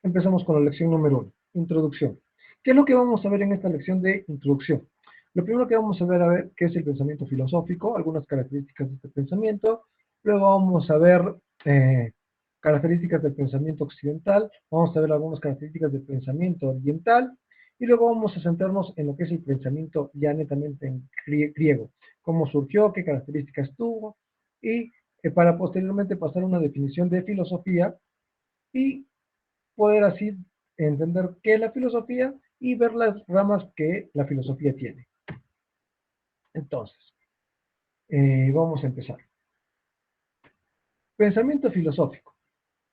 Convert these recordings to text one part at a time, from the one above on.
Empezamos con la lección número 1, introducción. ¿Qué es lo que vamos a ver en esta lección de introducción? Lo primero que vamos a ver qué es el pensamiento filosófico, algunas características de este pensamiento. Luego vamos a ver características del pensamiento occidental. Vamos a ver algunas características del pensamiento oriental. Y luego vamos a centrarnos en lo que es el pensamiento ya netamente en griego. Cómo surgió, qué características tuvo. Y para posteriormente pasar a una definición de filosofía y poder así entender qué es la filosofía y ver las ramas que la filosofía tiene. Entonces, vamos a empezar. Pensamiento filosófico.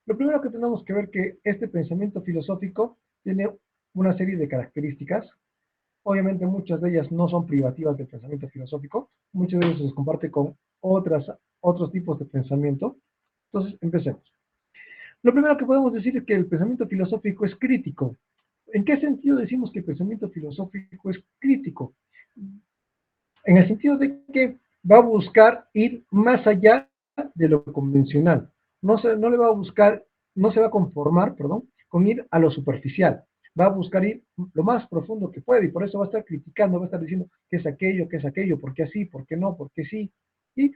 Lo primero que tenemos que ver que este pensamiento filosófico tiene una serie de características. Obviamente muchas de ellas no son privativas del pensamiento filosófico, muchas de ellas se comparte con otros tipos de pensamiento. Entonces, empecemos. Lo primero que podemos decir es que el pensamiento filosófico es crítico. ¿En qué sentido decimos que el pensamiento filosófico es crítico? En el sentido de que va a buscar ir más allá de lo convencional. No le va a buscar, no se va a conformar, perdón, con ir a lo superficial. Va a buscar ir lo más profundo que puede y por eso va a estar criticando, va a estar diciendo qué es aquello, por qué así, por qué no, por qué sí. Y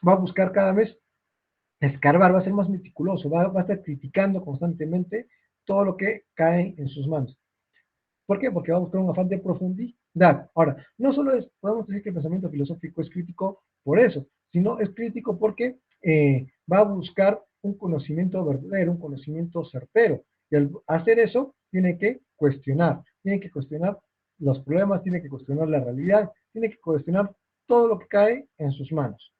va a buscar cada vez escarbar, va a ser más meticuloso, va a estar criticando constantemente todo lo que cae en sus manos. ¿Por qué? Porque va a buscar un afán de profundidad. Ahora, no solo podemos decir que el pensamiento filosófico es crítico por eso, sino es crítico porque va a buscar un conocimiento verdadero, un conocimiento certero. Y al hacer eso, tiene que cuestionar los problemas, tiene que cuestionar la realidad, tiene que cuestionar todo lo que cae en sus manos.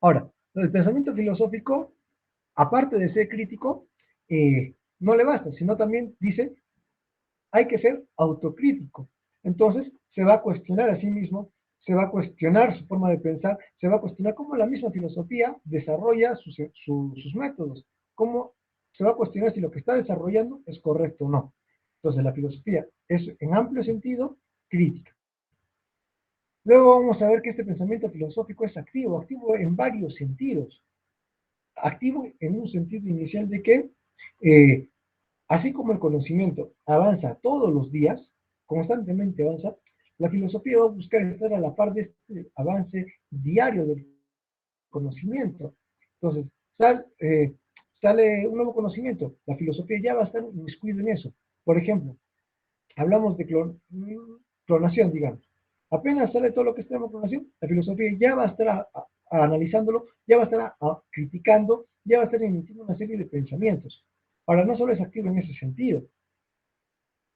Ahora, el pensamiento filosófico, aparte de ser crítico, no le basta, sino también dice hay que ser autocrítico. Entonces, se va a cuestionar a sí mismo, se va a cuestionar su forma de pensar, se va a cuestionar cómo la misma filosofía desarrolla sus métodos, cómo se va a cuestionar si lo que está desarrollando es correcto o no. Entonces, la filosofía es, en amplio sentido, crítica. Luego vamos a ver que este pensamiento filosófico es activo, activo en varios sentidos. Activo en un sentido inicial de que así como el conocimiento avanza todos los días, constantemente avanza, la filosofía va a buscar estar a la par de este avance diario del conocimiento. Entonces, sale un nuevo conocimiento, la filosofía ya va a estar inmiscuida en eso. Por ejemplo, hablamos de clonación, digamos. Apenas sale todo lo que es tema clonación, la filosofía ya va a estar analizándolo, ya va a estar criticando, ya va a estar emitiendo una serie de pensamientos. Ahora, no solo es activo en ese sentido,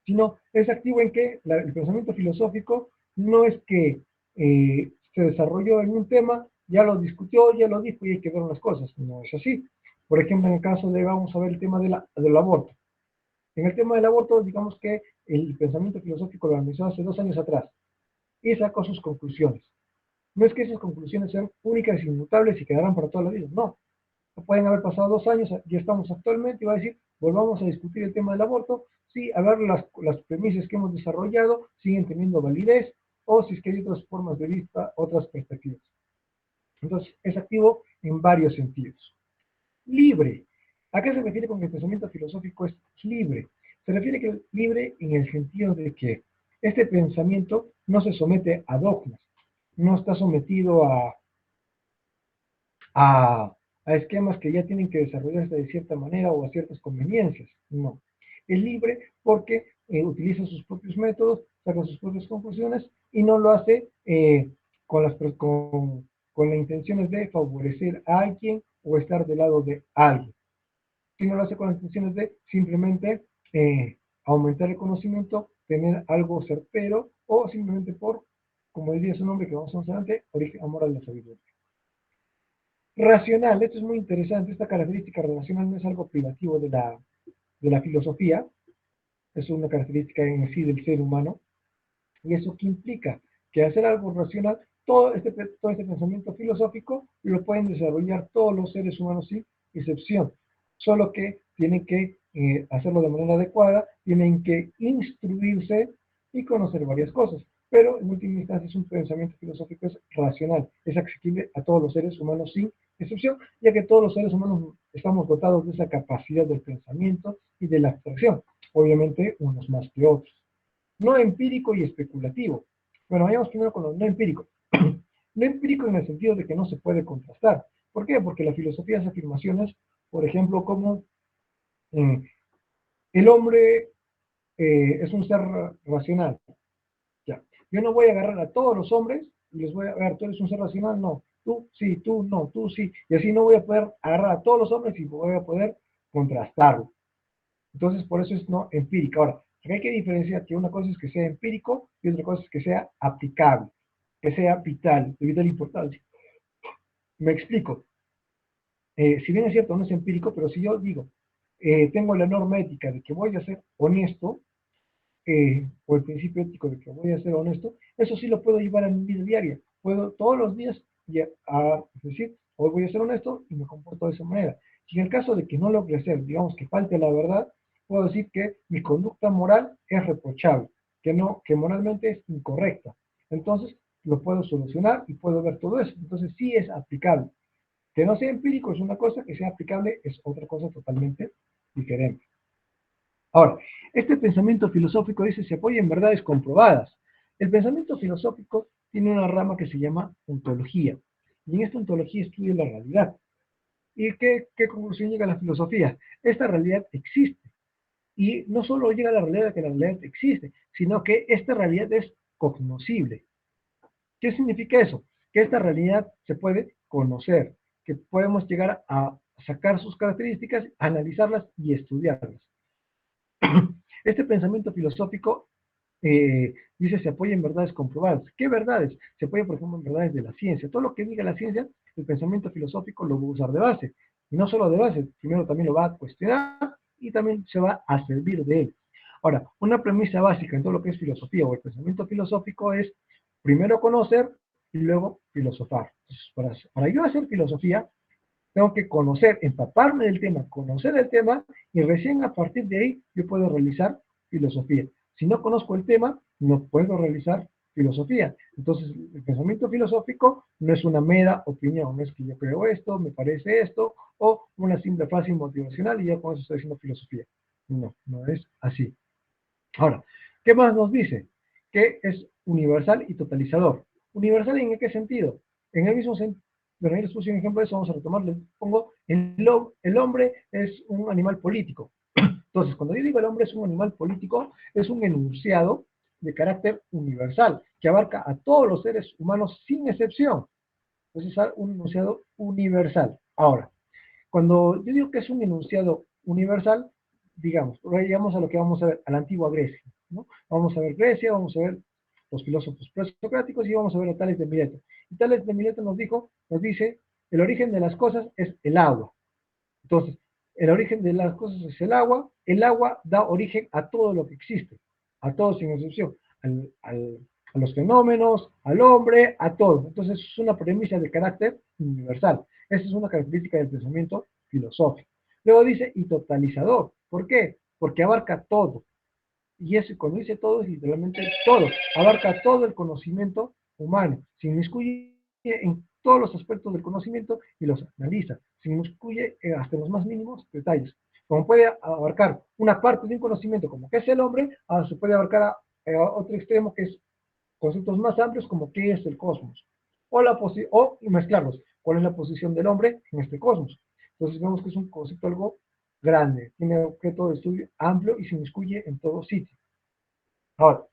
sino es activo en que el pensamiento filosófico no es que se desarrolló en un tema, ya lo discutió, ya lo dijo y hay que ver las cosas. No es así. Por ejemplo, en el caso de, vamos a ver el tema del aborto. En el tema del aborto, digamos que el pensamiento filosófico lo analizó hace 2 años atrás y sacó sus conclusiones. No es que esas conclusiones sean únicas e inmutables y quedarán para toda la vida, no. Pueden haber pasado 2 años, ya estamos actualmente, y va a decir, volvamos a discutir el tema del aborto, si a ver las premisas que hemos desarrollado siguen teniendo validez, o si es que hay otras formas de vista, otras perspectivas. Entonces, es activo en varios sentidos. Libre. ¿A qué se refiere con que el pensamiento filosófico es libre? Se refiere que es libre en el sentido de que este pensamiento no se somete a dogmas, no está sometido a, a esquemas que ya tienen que desarrollarse de cierta manera o a ciertas conveniencias. No. Es libre porque utiliza sus propios métodos, saca sus propias conclusiones y no lo hace con las intenciones de favorecer a alguien o estar del lado de alguien, sino lo hace con las intenciones de simplemente aumentar el conocimiento, tener algo certero o simplemente por, como diría su nombre que vamos a ver adelante, origen, amor a la sabiduría. Racional, esto es muy interesante, esta característica relacional no es algo privativo de la filosofía, es una característica en sí del ser humano, y eso que implica que hacer algo racional, todo este pensamiento filosófico lo pueden desarrollar todos los seres humanos sin excepción, solo que tienen que hacerlo de manera adecuada, tienen que instruirse y conocer varias cosas, pero en última instancia es un pensamiento filosófico es racional, es accesible a todos los seres humanos sin excepción, ya que todos los seres humanos estamos dotados de esa capacidad del pensamiento y de la abstracción, obviamente unos más que otros. No empírico y especulativo. Bueno, vayamos primero con lo no empírico. No empírico en el sentido de que no se puede contrastar. ¿Por qué? Porque la filosofía hace afirmaciones, por ejemplo, como eh, el hombre es un ser racional. Ya. Yo no voy a agarrar a todos los hombres y les voy a ver, tú eres un ser racional, no. Tú sí, tú no, tú sí. Y así no voy a poder agarrar a todos los hombres y voy a poder contrastarlo. Entonces, por eso es no empírica. Ahora, hay que diferenciar que una cosa es que sea empírico y otra cosa es que sea aplicable, que sea vital, de vital importancia. Me explico. Si bien es cierto, no es empírico, pero si yo digo, tengo la norma ética de que voy a ser honesto, o el principio ético de que voy a ser honesto, eso sí lo puedo llevar a mi vida diaria. Puedo todos los días decir, hoy voy a ser honesto y me comporto de esa manera. Si en el caso de que no logre ser, digamos que falte la verdad, puedo decir que mi conducta moral es reprochable, que no, que moralmente es incorrecta. Entonces, lo puedo solucionar y puedo ver todo eso. Entonces, sí es aplicable. Que no sea empírico es una cosa, que sea aplicable es otra cosa totalmente diferente. Ahora, este pensamiento filosófico dice se apoya en verdades comprobadas. El pensamiento filosófico tiene una rama que se llama ontología. Y en esta ontología estudia la realidad. ¿Y qué conclusión llega a la filosofía? Esta realidad existe. Y no solo llega a la realidad de que la realidad existe, sino que esta realidad es cognoscible. ¿Qué significa eso? Que esta realidad se puede conocer, que podemos llegar a sacar sus características, analizarlas y estudiarlas. Este pensamiento filosófico dice se apoya en verdades comprobadas. ¿Qué verdades? Se apoya, por ejemplo, en verdades de la ciencia. Todo lo que diga la ciencia, el pensamiento filosófico lo va a usar de base. Y no solo de base, primero también lo va a cuestionar y también se va a servir de él. Ahora, una premisa básica en todo lo que es filosofía o el pensamiento filosófico es primero conocer y luego filosofar. Entonces, para yo hacer filosofía, tengo que conocer, empaparme del tema, conocer el tema y recién a partir de ahí yo puedo realizar filosofía. Si no conozco el tema, no puedo realizar filosofía. Entonces, el pensamiento filosófico no es una mera opinión, no es que yo creo esto, me parece esto, o una simple frase motivacional y ya con eso estoy haciendo filosofía. No, no es así. Ahora, ¿qué más nos dice? Que es universal y totalizador. ¿Universal en qué sentido? En el mismo sentido, bueno, ahí les puse un ejemplo de eso, vamos a retomarlo. Pongo, el hombre es un animal político. Entonces, cuando yo digo el hombre es un animal político, es un enunciado de carácter universal, que abarca a todos los seres humanos sin excepción. Entonces, es un enunciado universal. Ahora, cuando yo digo que es un enunciado universal, digamos, llegamos a lo que vamos a ver, a la antigua Grecia, ¿no? Vamos a ver Grecia, vamos a ver los filósofos presocráticos y vamos a ver a Tales de Mileto. Y Tales de Mileto nos dice, el origen de las cosas es el agua. Entonces, el origen de las cosas es el agua da origen a todo lo que existe, a todo sin excepción, a los fenómenos, al hombre, a todo. Entonces, es una premisa de carácter universal. Esa es una característica del pensamiento filosófico. Luego dice, y totalizador. ¿Por qué? Porque abarca todo. Y eso, cuando dice todo, es literalmente todo. Abarca todo el conocimiento humano. Se inmiscuye en todos los aspectos del conocimiento y los analiza. Se inmiscuye hasta los más mínimos detalles. Como puede abarcar una parte de un conocimiento como qué es el hombre, se puede abarcar a otro extremo que es conceptos más amplios como qué es el cosmos. O mezclarlos. ¿Cuál es la posición del hombre en este cosmos? Entonces vemos que es un concepto algo grande, tiene objeto de estudio amplio y se inmiscuye en todo sitio. Ahora,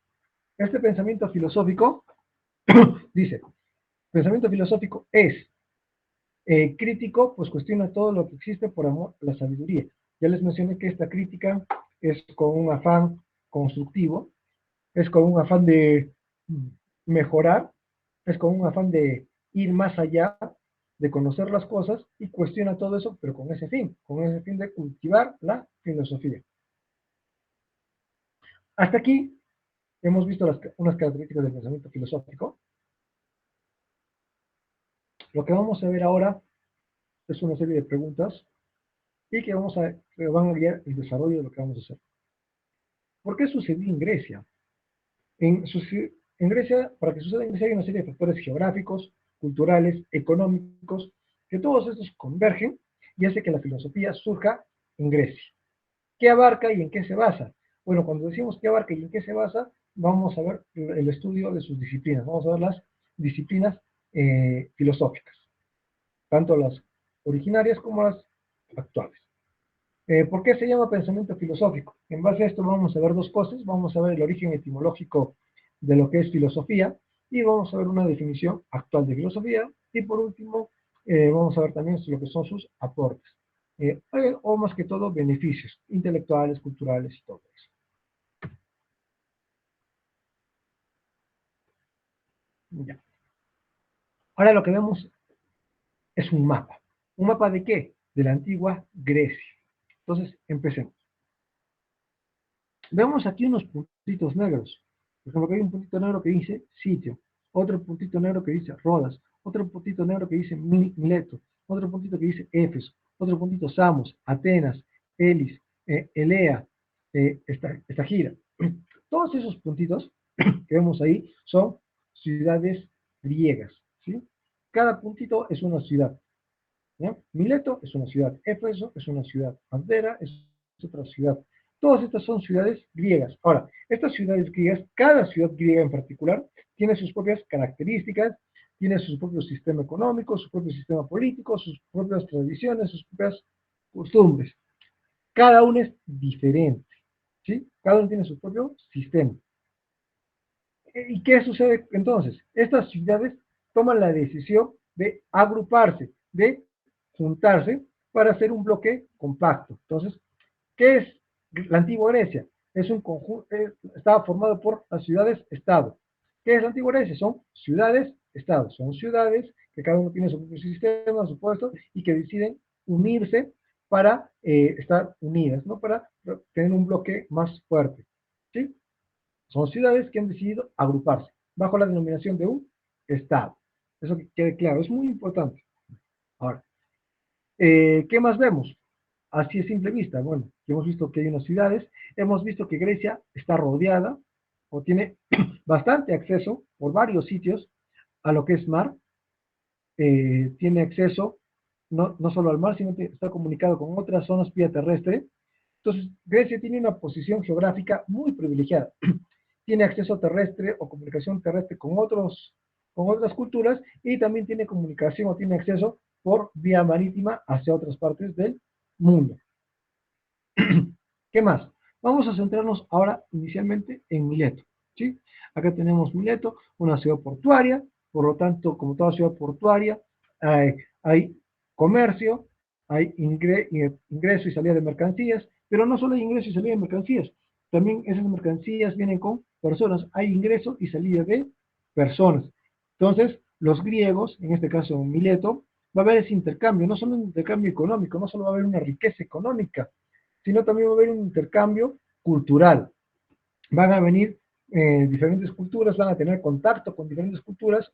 este pensamiento filosófico dice, pensamiento filosófico es crítico, pues cuestiona todo lo que existe por amor a la sabiduría. Ya les mencioné que esta crítica es con un afán constructivo, es con un afán de mejorar, es con un afán de ir más allá, de conocer las cosas y cuestiona todo eso, pero con ese fin de cultivar la filosofía. Hasta aquí hemos visto unas características del pensamiento filosófico. Lo que vamos a ver ahora es una serie de preguntas y que van a guiar el desarrollo de lo que vamos a hacer. ¿Por qué sucedió en Grecia? En, en Grecia, para que suceda en Grecia hay una serie de factores geográficos, culturales, económicos que todos estos convergen y hace que la filosofía surja en Grecia. ¿Qué abarca y en qué se basa? Bueno, cuando decimos qué abarca y en qué se basa, vamos a ver el estudio de sus disciplinas, vamos a ver las disciplinas filosóficas, tanto las originarias como las actuales. ¿Por qué se llama pensamiento filosófico? En base a esto vamos a ver dos cosas. Vamos a ver el origen etimológico de lo que es filosofía y vamos a ver una definición actual de filosofía. Y por último, vamos a ver también lo que son sus aportes. O más que todo, beneficios intelectuales, culturales y todo eso. Ya. Ahora lo que vemos es un mapa. ¿Un mapa de qué? De la antigua Grecia. Entonces, empecemos. Vemos aquí unos puntitos negros. Por ejemplo, que hay un puntito negro que dice sitio, otro puntito negro que dice Rodas, otro puntito negro que dice Mileto, otro puntito que dice Éfeso, otro puntito Samos, Atenas, Elis, Elea, Estagira. Todos esos puntitos que vemos ahí son ciudades griegas, ¿sí? Cada puntito es una ciudad, ¿ya? Mileto es una ciudad, Éfeso es una ciudad, Pantera es otra ciudad. Todas estas son ciudades griegas. Ahora, estas ciudades griegas, cada ciudad griega en particular, tiene sus propias características, tiene su propio sistema económico, su propio sistema político, sus propias tradiciones, sus propias costumbres. Cada uno es diferente, ¿sí? Cada uno tiene su propio sistema. ¿Y qué sucede entonces? Estas ciudades toman la decisión de agruparse, de juntarse para hacer un bloque compacto. Entonces, ¿qué es la antigua Grecia? Es un conjunto, estaba formado por las ciudades-estado. ¿Qué es la antigua Grecia? Son ciudades-estado. Son ciudades que cada uno tiene su propio sistema, su puesto, y que deciden unirse para estar unidas, ¿no? Para tener un bloque más fuerte. ¿Sí? Son ciudades que han decidido agruparse bajo la denominación de un Estado. Eso que quede claro, es muy importante. Ahora, ¿qué más vemos? Así a simple vista, bueno, hemos visto que hay unas ciudades, hemos visto que Grecia está rodeada o tiene bastante acceso por varios sitios a lo que es mar, tiene acceso no solo al mar, sino que está comunicado con otras zonas vía terrestre. Entonces, Grecia tiene una posición geográfica muy privilegiada. Tiene acceso terrestre o comunicación terrestre con otras culturas y también tiene comunicación o tiene acceso por vía marítima hacia otras partes del mundo. ¿Qué más? Vamos a centrarnos ahora inicialmente en Mileto, ¿sí? Acá tenemos Mileto, una ciudad portuaria, por lo tanto, como toda ciudad portuaria, hay comercio, hay ingreso y salida de mercancías, pero no solo hay ingreso y salida de mercancías, también esas mercancías vienen con personas, hay ingreso y salida de personas. Entonces, los griegos, en este caso en Mileto, va a haber ese intercambio, no solo un intercambio económico, no solo va a haber una riqueza económica, sino también va a haber un intercambio cultural. Van a venir diferentes culturas, van a tener contacto con diferentes culturas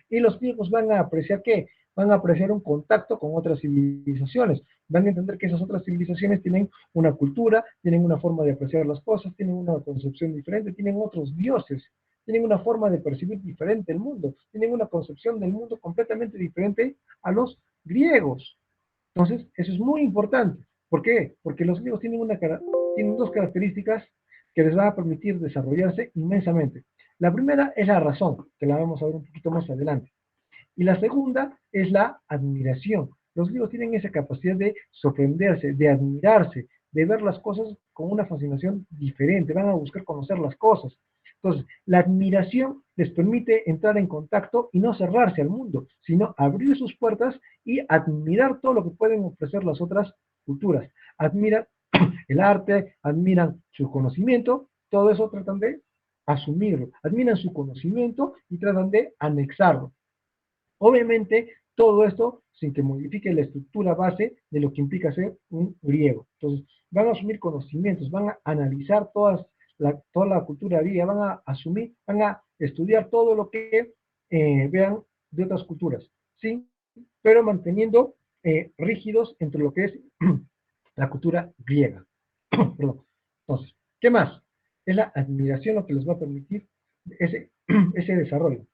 y los griegos van a apreciar qué? Van a apreciar un contacto con otras civilizaciones. Van a entender que esas otras civilizaciones tienen una cultura, tienen una forma de apreciar las cosas, tienen una concepción diferente, tienen otros dioses, tienen una forma de percibir diferente el mundo, tienen una concepción del mundo completamente diferente a los griegos. Entonces, eso es muy importante. ¿Por qué? Porque los griegos tienen dos características que les van a permitir desarrollarse inmensamente. La primera es la razón, que la vamos a ver un poquito más adelante. Y la segunda es la admiración. Los griegos tienen esa capacidad de sorprenderse, de admirarse, de ver las cosas con una fascinación diferente, van a buscar conocer las cosas. Entonces, la admiración les permite entrar en contacto y no cerrarse al mundo, sino abrir sus puertas y admirar todo lo que pueden ofrecer las otras culturas. Admiran el arte, admiran su conocimiento, todo eso tratan de asumirlo, admiran su conocimiento y tratan de anexarlo. Obviamente, todo esto sin que modifique la estructura base de lo que implica ser un griego. Entonces, van a asumir conocimientos, van a analizar toda la cultura griega, van a asumir, van a estudiar todo lo que vean de otras culturas, ¿sí? Pero manteniendo rígidos entre lo que es la cultura griega. Perdón. Entonces, ¿qué más? Es la admiración lo que les va a permitir ese desarrollo.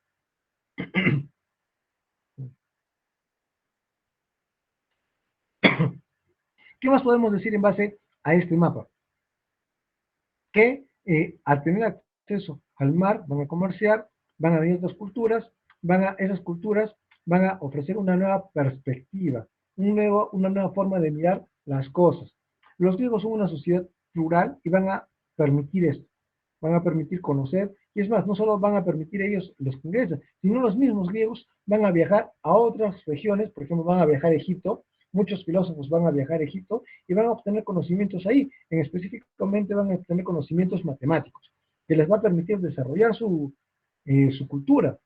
¿Qué más podemos decir en base a este mapa? Que al tener acceso al mar van a comerciar, van a venir otras culturas, esas culturas van a ofrecer una nueva perspectiva, una nueva forma de mirar las cosas. Los griegos son una sociedad plural y van a permitir esto, van a permitir conocer, y es más, no solo van a permitir ellos los que ingresan, sino los mismos griegos van a viajar a otras regiones, por ejemplo, van a viajar a Egipto, muchos filósofos van a viajar a Egipto y van a obtener conocimientos ahí, en específicamente van a obtener conocimientos matemáticos, que les va a permitir desarrollar su cultura.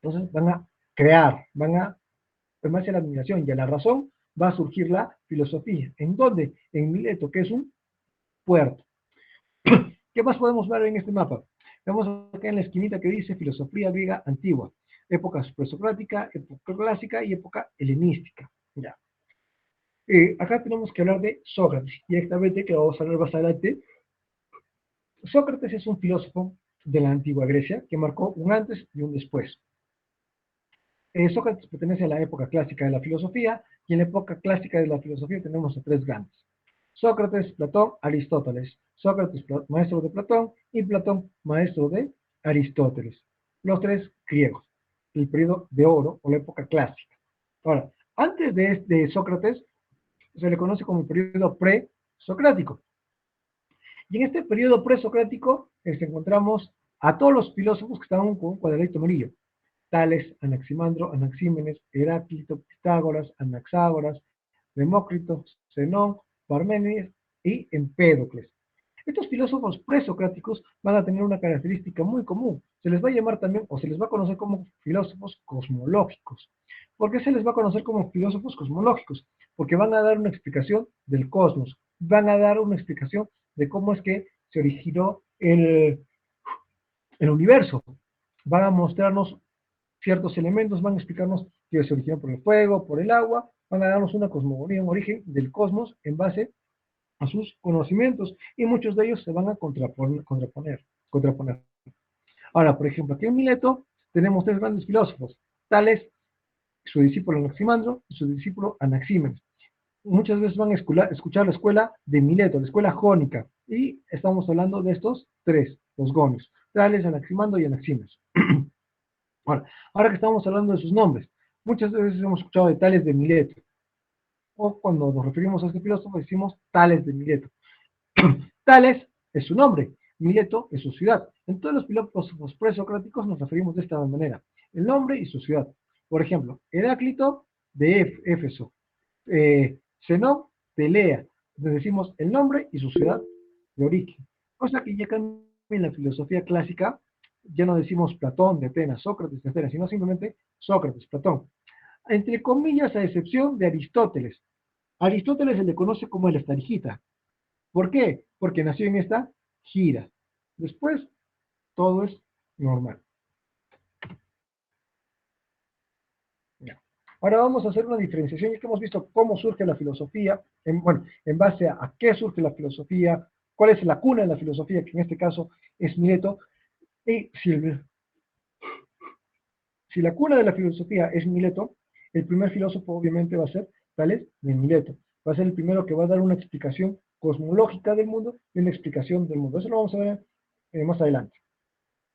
Entonces van a crear, en base a la admiración y a la razón, va a surgir la filosofía. ¿En dónde? En Mileto, que es un puerto. ¿Qué más podemos ver en este mapa? Vemos acá en la esquinita que dice filosofía griega antigua, época presocrática, época clásica y época helenística. Ya. Acá tenemos que hablar de Sócrates, directamente, que vamos a hablar más adelante. Sócrates es un filósofo de la antigua Grecia que marcó un antes y un después. Sócrates pertenece a la época clásica de la filosofía, y en la época clásica de la filosofía tenemos a tres grandes: Sócrates, Platón, Aristóteles. Sócrates, maestro de Platón, y Platón, maestro de Aristóteles. Los tres griegos, el periodo de oro o la época clásica. Ahora, antes de Sócrates se le conoce como el periodo presocrático. Y en este periodo presocrático encontramos a todos los filósofos que estaban con un cuadradito amarillo: Tales, Anaximandro, Anaxímenes, Heráclito, Pitágoras, Anaxágoras, Demócrito, Zenón, Parménides y Empédocles. Estos filósofos presocráticos van a tener una característica muy común. Se les va a llamar también, o se les va a conocer como filósofos cosmológicos. ¿Por qué se les va a conocer como filósofos cosmológicos? Porque van a dar una explicación del cosmos, van a dar una explicación de cómo es que se originó el universo. Van a mostrarnos ciertos elementos, van a explicarnos que se originó por el fuego, por el agua, van a darnos una cosmogonía, un origen del cosmos en base a sus conocimientos, y muchos de ellos se van a contraponer. Ahora, por ejemplo, aquí en Mileto tenemos tres grandes filósofos: Tales, su discípulo Anaximandro y su discípulo Anaxímenes. Muchas veces van a escuchar la escuela de Mileto, la escuela jónica, y estamos hablando de estos tres, los gonios: Tales, Anaximandro y Anaxímenes. Ahora que estamos hablando de sus nombres, muchas veces hemos escuchado de Tales de Mileto, o cuando nos referimos a este filósofo decimos Tales de Mileto. Tales es su nombre, Mileto es su ciudad. En todos los filósofos presocráticos nos referimos de esta manera: el nombre y su ciudad. Por ejemplo, Heráclito de Éfeso, Zenón de Elea. Entonces decimos el nombre y su ciudad de origen. Cosa que ya cambia en la filosofía clásica, ya no decimos Platón de Atenas, Sócrates de Atenas, sino simplemente Sócrates, Platón. Entre comillas, a excepción de Aristóteles. Aristóteles se le conoce como el Estarigita. ¿Por qué? Porque nació en esta gira. Después, todo es normal. Ya. Ahora vamos a hacer una diferenciación, ya que hemos visto cómo surge la filosofía, bueno, en base a qué surge la filosofía, cuál es la cuna de la filosofía, que en este caso es Mileto. Y si la cuna de la filosofía es Mileto, el primer filósofo obviamente va a ser Tales de Mileto. Va a ser el primero que va a dar una explicación cosmológica del mundo y una explicación del mundo. Eso lo vamos a ver más adelante.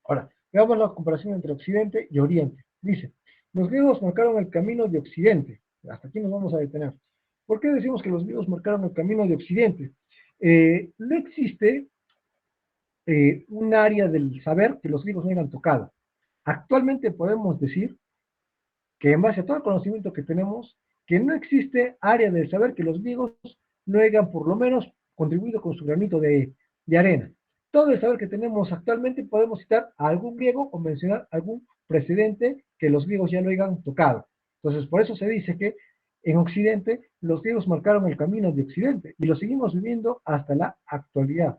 Ahora, veamos la comparación entre Occidente y Oriente. Dice: los griegos marcaron el camino de Occidente. Hasta aquí nos vamos a detener. ¿Por qué decimos que los griegos marcaron el camino de Occidente? No existe un área del saber que los griegos no hayan tocado. Actualmente podemos decir que, en base a todo el conocimiento que tenemos, que no existe área del saber que los griegos no hayan por lo menos contribuido con su granito de arena. Todo el saber que tenemos actualmente podemos citar a algún griego o mencionar algún precedente que los griegos ya lo hayan tocado. Entonces, por eso se dice que en Occidente los griegos marcaron el camino de Occidente y lo seguimos viviendo hasta la actualidad.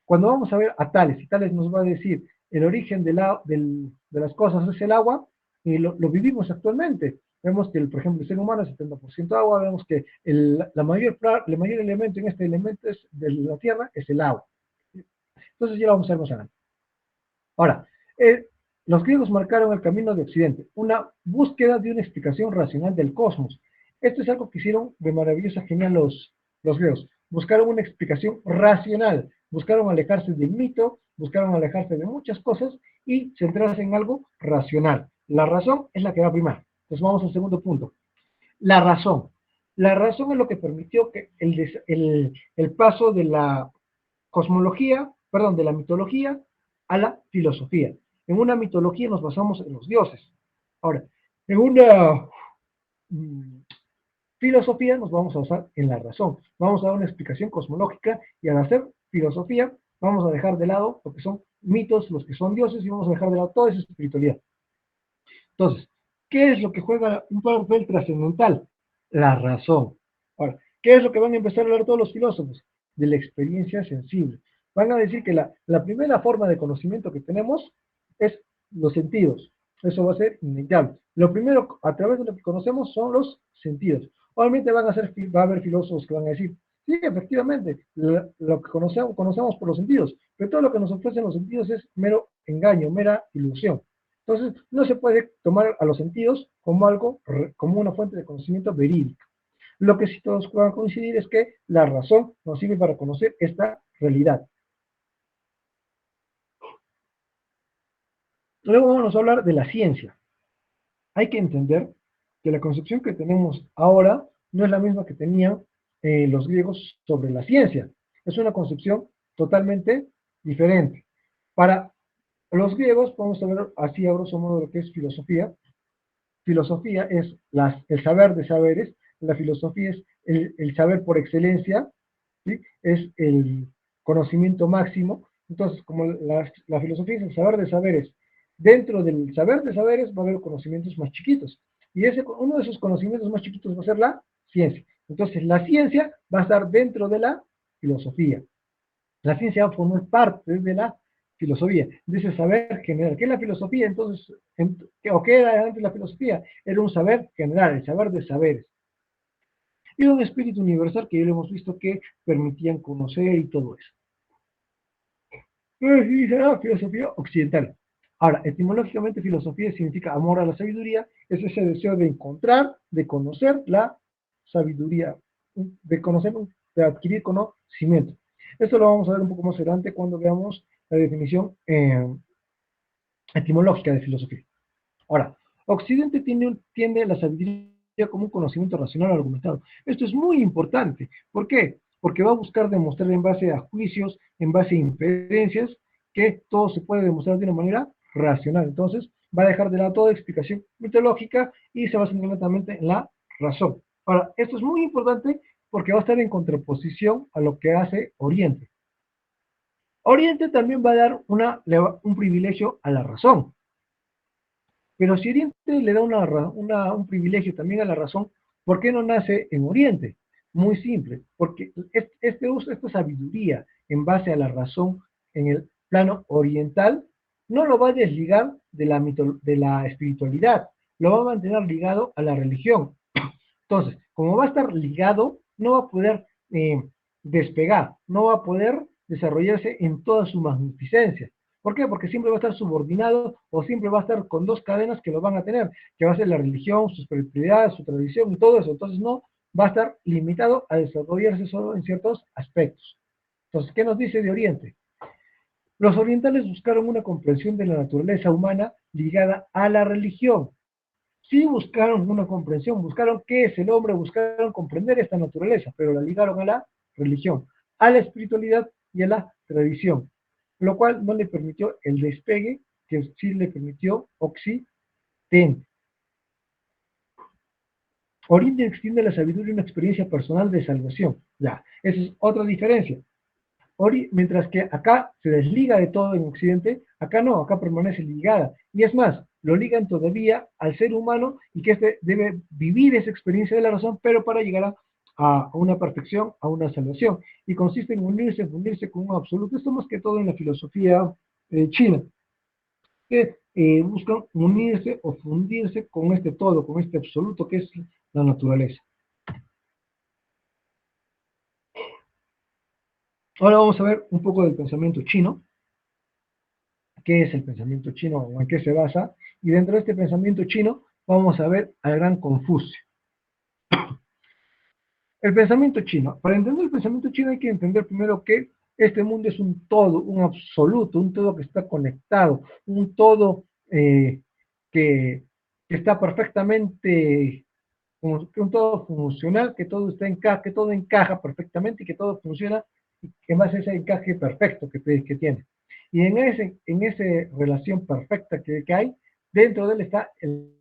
Cuando vamos a ver a Tales, y Tales nos va a decir el origen de las cosas es el agua, y lo vivimos actualmente. Vemos que, por ejemplo, el ser humano es 70% agua, vemos que el mayor elemento en este elemento de la Tierra es el agua. Entonces ya lo vamos a ver más adelante. Ahora, los griegos marcaron el camino de Occidente, una búsqueda de una explicación racional del cosmos. Esto es algo que hicieron de maravillosa genial los griegos. Buscaron una explicación racional, buscaron alejarse del mito, buscaron alejarse de muchas cosas y centrarse en algo racional. La razón es la que va a primar. Entonces vamos al segundo punto. La razón. La razón es lo que permitió que el paso de la cosmología, perdón, de la mitología a la filosofía. En una mitología nos basamos en los dioses. Ahora, en una filosofía nos vamos a basar en la razón. Vamos a dar una explicación cosmológica y al hacer filosofía vamos a dejar de lado lo que son mitos, los que son dioses y vamos a dejar de lado toda esa espiritualidad. Entonces, ¿qué es lo que juega un papel trascendental? La razón. Ahora, ¿qué es lo que van a empezar a hablar todos los filósofos? De la experiencia sensible. Van a decir que la primera forma de conocimiento que tenemos es los sentidos. Eso va a ser innegable. Lo primero, a través de lo que conocemos, son los sentidos. Obviamente va a haber filósofos que van a decir, sí, efectivamente, lo que conocemos por los sentidos, pero todo lo que nos ofrecen los sentidos es mero engaño, mera ilusión. Entonces, no se puede tomar a los sentidos como algo, como una fuente de conocimiento verídica. Lo que sí todos van a coincidir es que la razón nos sirve para conocer esta realidad. Luego vamos a hablar de la ciencia. Hay que entender que la concepción que tenemos ahora no es la misma que tenían los griegos sobre la ciencia. Es una concepción totalmente diferente. Para los griegos, vamos a ver así a grosso modo lo que es filosofía. Filosofía es el saber de saberes, la filosofía es el saber por excelencia, ¿sí? Es el conocimiento máximo. Entonces, como la filosofía es el saber de saberes, dentro del saber de saberes va a haber conocimientos más chiquitos. Y uno de esos conocimientos más chiquitos va a ser la ciencia. Entonces, la ciencia va a estar dentro de la filosofía. La ciencia va a formar parte de la filosofía, de ese saber general. ¿Qué es la filosofía? Entonces, ¿o qué era antes la filosofía? Era un saber general, el saber de saberes. Y un espíritu universal que ya lo hemos visto que permitían conocer y todo eso. Y dice, filosofía occidental. Ahora, etimológicamente, filosofía significa amor a la sabiduría, es ese deseo de encontrar, de conocer la sabiduría, de conocer, de adquirir conocimiento. Esto lo vamos a ver un poco más adelante cuando veamos la definición etimológica de filosofía. Ahora, Occidente tiende a la sabiduría como un conocimiento racional argumentado. Esto es muy importante. ¿Por qué? Porque va a buscar demostrar en base a juicios, en base a inferencias, que todo se puede demostrar de una manera racional. Entonces, va a dejar de lado toda explicación mitológica y se va a centrar netamente en la razón. Ahora, esto es muy importante porque va a estar en contraposición a lo que hace Oriente. Oriente también va a dar un privilegio a la razón. Pero si Oriente le da un privilegio también a la razón, ¿por qué no nace en Oriente? Muy simple, porque esta sabiduría en base a la razón en el plano oriental no lo va a desligar de la espiritualidad, lo va a mantener ligado a la religión. Entonces, como va a estar ligado, no va a poder despegar, no va a poder desarrollarse en toda su magnificencia. ¿Por qué? Porque siempre va a estar subordinado o siempre va a estar con dos cadenas que lo van a tener, que va a ser la religión, su espiritualidad, su tradición y todo eso. Entonces no va a estar limitado a desarrollarse solo en ciertos aspectos. Entonces, ¿qué nos dice de Oriente? Los orientales buscaron una comprensión de la naturaleza humana ligada a la religión. Sí buscaron una comprensión, buscaron qué es el hombre, buscaron comprender esta naturaleza, pero la ligaron a la religión, a la espiritualidad y a la tradición, lo cual no le permitió el despegue que sí le permitió Occidente. Oriente extiende la sabiduría y una experiencia personal de salvación. Ya, esa es otra diferencia. Mientras que acá se desliga de todo en Occidente, acá no, acá permanece ligada. Y es más, lo ligan todavía al ser humano y que éste debe vivir esa experiencia de la razón, pero para llegar a una perfección, a una salvación. Y consiste en fundirse con un absoluto. Esto más que todo en la filosofía china, que buscan unirse o fundirse con este todo, con este absoluto que es la naturaleza. Ahora vamos a ver un poco del pensamiento chino. ¿Qué es el pensamiento chino o en qué se basa? Y dentro de este pensamiento chino vamos a ver al gran Confucio. El pensamiento chino. Para entender el pensamiento chino hay que entender primero que este mundo es un todo, un absoluto, un todo que está conectado, un todo que, que está perfectamente, un todo funcional, que todo está que todo encaja perfectamente y que todo funciona y que más ese encaje perfecto que tiene. Y en esa relación perfecta que hay, dentro de él está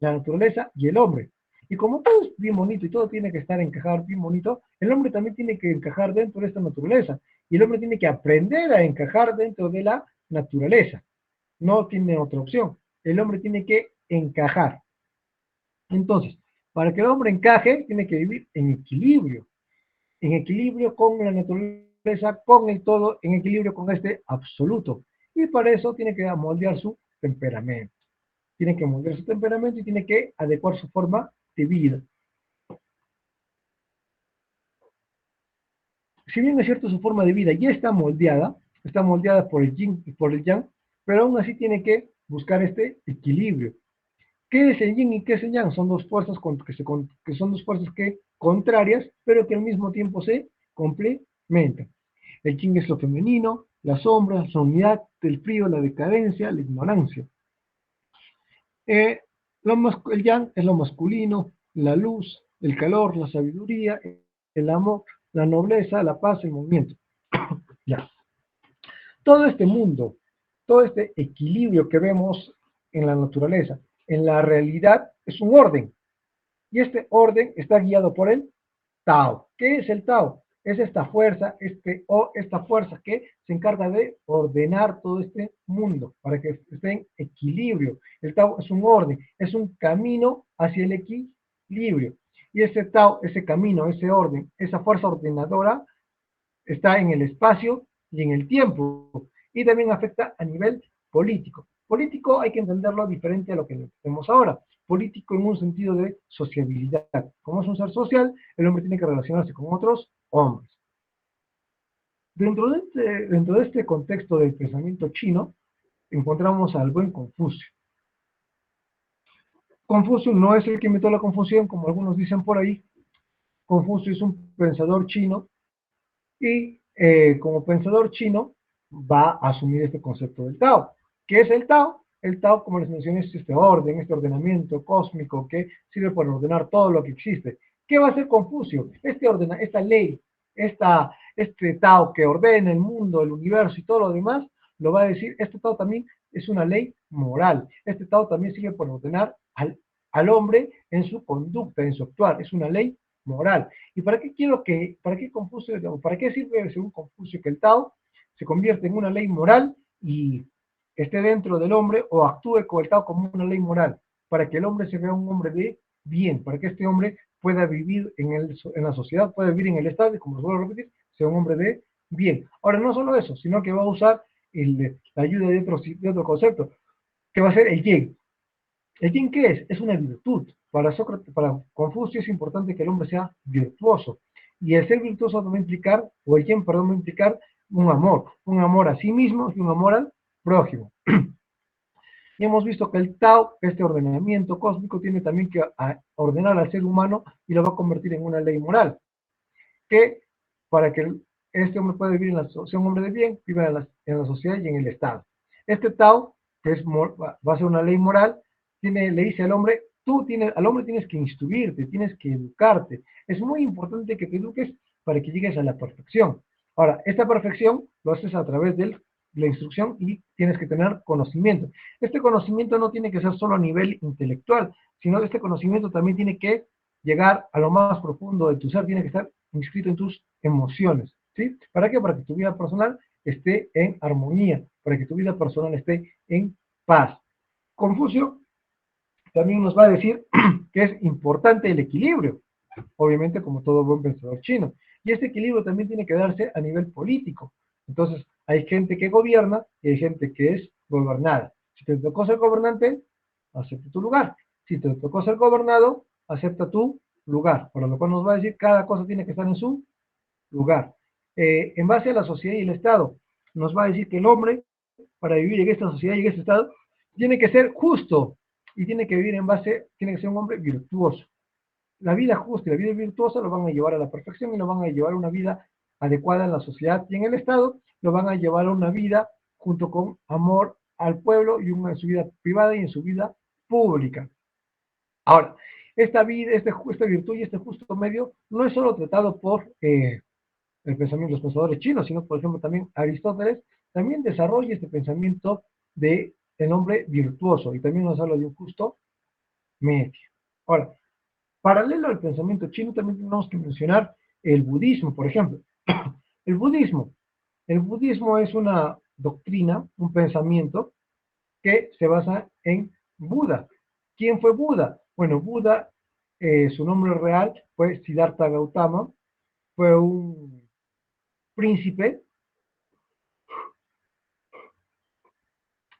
la naturaleza y el hombre. Y como todo es bien bonito y todo tiene que estar encajado bien bonito, el hombre también tiene que encajar dentro de esta naturaleza. Y el hombre tiene que aprender a encajar dentro de la naturaleza. No tiene otra opción. El hombre tiene que encajar. Entonces, para que el hombre encaje, tiene que vivir en equilibrio con la naturaleza, con el todo, en equilibrio con este absoluto. Y para eso tiene que moldear su temperamento. Tiene que moldear su temperamento y tiene que adecuar su forma de vida. Si bien es cierto su forma de vida ya está moldeada por el yin y por el yang, pero aún así tiene que buscar este equilibrio. ¿Qué es el yin y qué es el yang? Son dos fuerzas que son dos fuerzas que contrarias, pero que al mismo tiempo se complementan. El yin es lo femenino, la sombra, la unidad, el frío, la decadencia, la ignorancia. Eh, el yang es lo masculino, la luz, el calor, la sabiduría, el amor, la nobleza, la paz, el movimiento. Ya. Todo este mundo, todo este equilibrio que vemos en la naturaleza, en la realidad, es un orden. Y este orden está guiado por el Tao. ¿Qué es el Tao? Es esta fuerza, esta fuerza que se encarga de ordenar todo este mundo para que esté en equilibrio. El Tao es un orden, es un camino hacia el equilibrio. Y ese Tao, ese camino, ese orden, esa fuerza ordenadora está en el espacio y en el tiempo. Y también afecta a nivel político. Político hay que entenderlo diferente a lo que entendemos ahora. Político en un sentido de sociabilidad. Como es un ser social, el hombre tiene que relacionarse con otros hombres. Dentro de este contexto del pensamiento chino, encontramos al buen Confucio. Confucio no es el que inventó la confusión, como algunos dicen por ahí. Confucio es un pensador chino y como pensador chino va a asumir este concepto del Tao. ¿Qué es el Tao? El Tao, como les mencioné, es este orden, este ordenamiento cósmico que sirve para ordenar todo lo que existe. ¿Qué va a hacer Confucio? Esta ley, este Tao que ordena el mundo, el universo y todo lo demás, lo va a decir, este Tao también es una ley moral. Este Tao también sirve para ordenar al hombre en su conducta, en su actuar. Es una ley moral. ¿Y para qué Confucio, para qué sirve según Confucio que el Tao se convierte en una ley moral y esté dentro del hombre o actúe con el Tao como una ley moral? Para que el hombre se vea un hombre de bien, para que este hombre pueda vivir en la sociedad, pueda vivir en el Estado y, como les vuelvo a repetir, sea un hombre de bien. Ahora, no solo eso, sino que va a usar la ayuda de otro concepto, que va a ser el yin. ¿El yin qué es? Es una virtud. Para Confucio es importante que el hombre sea virtuoso. Y el ser virtuoso va a implicar, o el yin, perdón, va a implicar un amor a sí mismo y un amor al prójimo. Y hemos visto que el Tao, este ordenamiento cósmico, tiene también que ordenar al ser humano y lo va a convertir en una ley moral, que para que este hombre pueda vivir sea un hombre de bien, viva en la sociedad y en el Estado. Este Tao, que va a ser una ley moral, le dice al hombre, al hombre tienes que instruirte, tienes que educarte. Es muy importante que te eduques para que llegues a la perfección. Ahora, esta perfección lo haces a través de la instrucción y tienes que tener conocimiento. Este conocimiento no tiene que ser solo a nivel intelectual, sino que este conocimiento también tiene que llegar a lo más profundo de tu ser, tiene que estar inscrito en tus emociones. ¿Sí? ¿Para qué? Para que tu vida personal esté en armonía, para que tu vida personal esté en paz. Confucio también nos va a decir que es importante el equilibrio, obviamente como todo buen pensador chino. Y este equilibrio también tiene que darse a nivel político. Entonces, hay gente que gobierna y hay gente que es gobernada. Si te tocó ser gobernante, acepta tu lugar. Si te tocó ser gobernado, acepta tu lugar. Por lo cual nos va a decir cada cosa tiene que estar en su lugar. En base a la sociedad y el Estado, nos va a decir que el hombre, para vivir en esta sociedad y en este Estado, tiene que ser justo y tiene que vivir tiene que ser un hombre virtuoso. la vida justa y la vida virtuosa lo van a llevar a la perfección y lo van a llevar a una vida adecuada en la sociedad y en el Estado, lo van a llevar a una vida junto con amor al pueblo y una en su vida privada y en su vida pública. Ahora, esta vida, esta virtud y este justo medio no es solo tratado por el pensamiento de los pensadores chinos, sino, por ejemplo, también Aristóteles también desarrolla este pensamiento de el hombre virtuoso y también nos habla de un justo medio. Ahora, paralelo al pensamiento chino, también tenemos que mencionar el budismo, por ejemplo. El budismo. El budismo es una doctrina, un pensamiento que se basa en Buda. ¿Quién fue Buda? Bueno, Buda, su nombre real fue Siddhartha Gautama, fue un príncipe,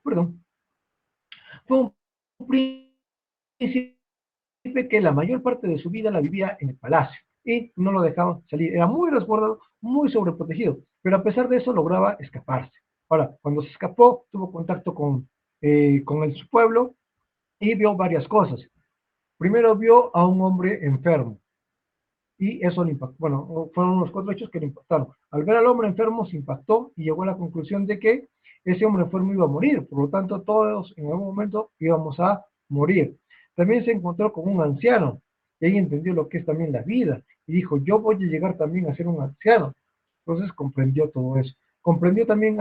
perdón, fue un príncipe que la mayor parte de su vida la vivía en el palacio y no lo dejaban salir. Era muy resguardado, muy sobreprotegido, pero a pesar de eso lograba escaparse. Ahora, cuando se escapó, tuvo contacto con su pueblo y vio varias cosas. Primero vio a un hombre enfermo y eso le impactó. Bueno, fueron unos cuatro hechos que le impactaron. Al ver al hombre enfermo se impactó y llegó a la conclusión de que ese hombre enfermo iba a morir, por lo tanto todos en algún momento íbamos a morir. También se encontró con un anciano y ahí entendió lo que es también la vida y dijo, yo voy a llegar también a ser un anciano. Entonces comprendió todo eso. Comprendió también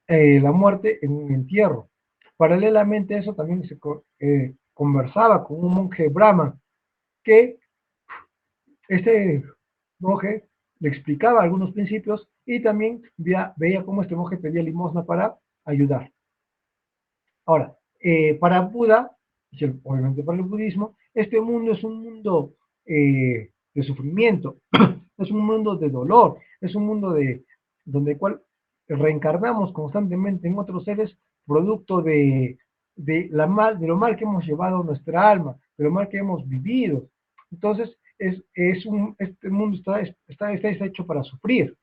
la muerte en un entierro. Paralelamente a eso también se conversaba con un monje brahma que este monje le explicaba algunos principios y también veía cómo este monje pedía limosna para ayudar. Ahora, para Buda, y obviamente para el budismo, este mundo es un mundo de sufrimiento, es un mundo de dolor, es un mundo donde cual reencarnamos constantemente en otros seres producto de lo mal que hemos llevado nuestra alma, de lo mal que hemos vivido. Entonces, este mundo está hecho para sufrir.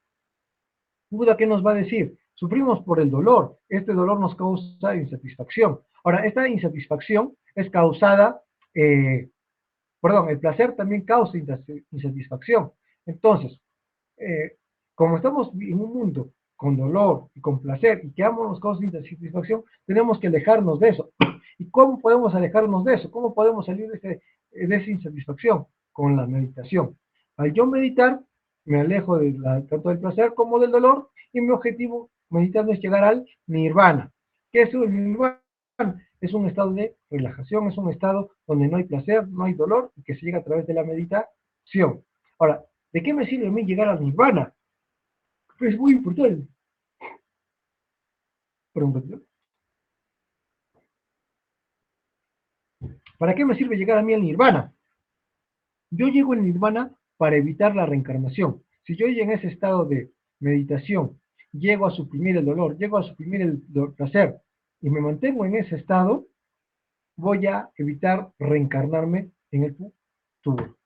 Buda, ¿qué nos va a decir? Sufrimos por el dolor. Este dolor nos causa insatisfacción. Ahora, esta insatisfacción es causada, perdón, el placer también causa insatisfacción. Entonces, eh, como estamos en un mundo con dolor y con placer y que ambos nos causa insatisfacción, tenemos que alejarnos de eso. ¿Y cómo podemos alejarnos de eso? ¿Cómo podemos salir de esa insatisfacción? Con la meditación. Al yo meditar, me alejo tanto del placer como del dolor y mi objetivo meditando es llegar al nirvana. ¿Qué es el nirvana? Es un estado de relajación, es un estado donde no hay placer, no hay dolor y que se llega a través de la meditación. Ahora, ¿de qué me sirve a mí llegar al nirvana? Pues es muy importante. ¿Para qué me sirve llegar a mí al nirvana? Yo llego al nirvana para evitar la reencarnación. Si yo en ese estado de meditación llego a suprimir el dolor, llego a suprimir el placer y me mantengo en ese estado, voy a evitar reencarnarme en el futuro.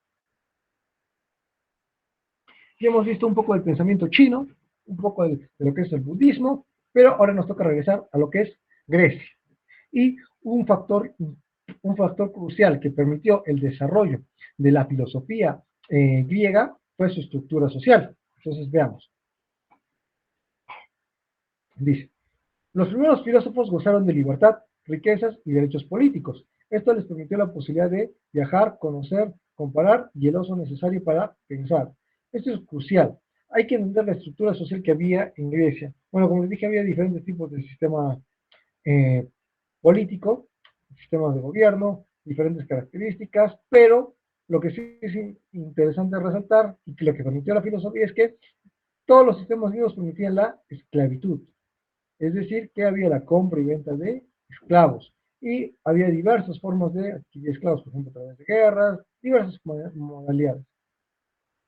Ya hemos visto un poco del pensamiento chino, un poco de lo que es el budismo, pero ahora nos toca regresar a lo que es Grecia. Y un factor crucial que permitió el desarrollo de la filosofía griega fue su estructura social. Entonces veamos. Dice, los primeros filósofos gozaron de libertad, riquezas y derechos políticos. Esto les permitió la posibilidad de viajar, conocer, comparar y el uso necesario para pensar. Esto es crucial. Hay que entender la estructura social que había en Grecia. Bueno, como les dije, había diferentes tipos de sistema eh, político, sistemas de gobierno, diferentes características, pero lo que sí es interesante resaltar y que lo que permitió la filosofía es que todos los sistemas griegos permitían la esclavitud. Es decir, que había la compra y venta de esclavos. Y había diversas formas de adquirir esclavos, por ejemplo, a través de guerras, diversas modalidades.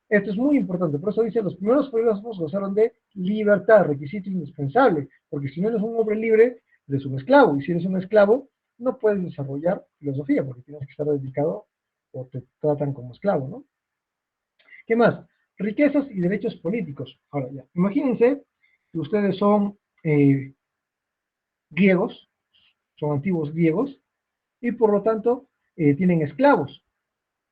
Esto es muy importante, por eso dice, los primeros filósofos gozaron de libertad, requisito indispensable, porque si no eres un hombre libre, eres un esclavo, y si eres un esclavo, no puedes desarrollar filosofía, porque tienes que estar dedicado o te tratan como esclavo, ¿no? ¿Qué más? Riquezas y derechos políticos. Ahora ya, imagínense que ustedes son griegos, son antiguos griegos, y por lo tanto tienen esclavos.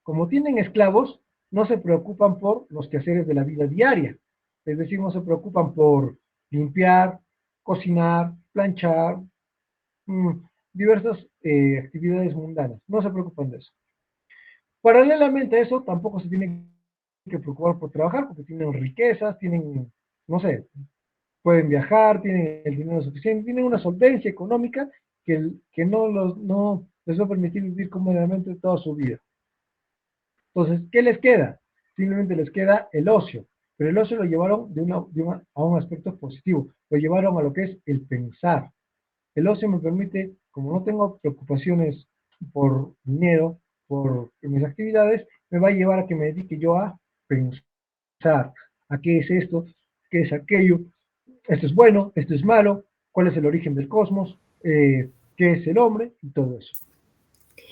como tienen esclavos, no se preocupan por los quehaceres de la vida diaria. Es decir, no se preocupan por limpiar, cocinar, planchar, mm, diversas actividades mundanas. No se preocupan de eso. Paralelamente a eso, tampoco se tienen que preocupar por trabajar porque tienen riquezas, tienen, no sé, pueden viajar, tienen el dinero suficiente, tienen una solvencia económica que no les va a permitir vivir cómodamente toda su vida. Entonces, ¿qué les queda? Simplemente les queda el ocio, pero el ocio lo llevaron a un aspecto positivo, lo llevaron a lo que es el pensar. El ocio me permite, como no tengo preocupaciones por dinero, por mis actividades, me va a llevar a que me dedique yo a pensar, a qué es esto, qué es aquello, esto es bueno, esto es malo, cuál es el origen del cosmos, qué es el hombre y todo eso.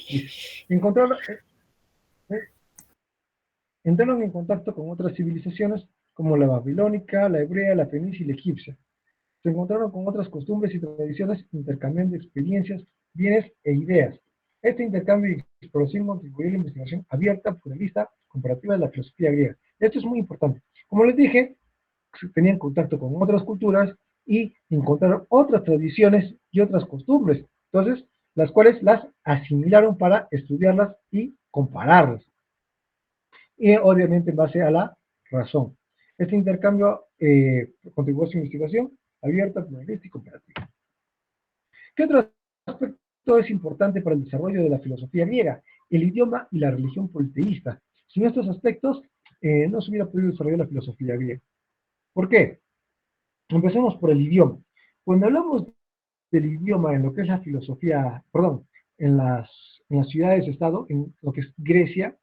Listo. Encontrar, entraron en contacto con otras civilizaciones como la babilónica, la hebrea, la fenicia y la egipcia. Se encontraron con otras costumbres y tradiciones, intercambiando experiencias, bienes e ideas. Este intercambio y exploración contribuyó a la investigación abierta, pluralista, comparativa de la filosofía griega. Esto es muy importante. Como les dije, tenían contacto con otras culturas y encontraron otras tradiciones y otras costumbres. Entonces, las cuales las asimilaron para estudiarlas y compararlas. Y obviamente en base a la razón. Este intercambio contribuyó a su investigación abierta, pluralista y comparativa. ¿Qué otro aspecto es importante para el desarrollo de la filosofía griega? El idioma y la religión politeísta. Sin estos aspectos, no se hubiera podido desarrollar la filosofía griega. ¿Por qué? Empecemos por el idioma. Cuando hablamos del idioma en lo que es la filosofía, perdón, en las ciudades-estado, en lo que es Grecia,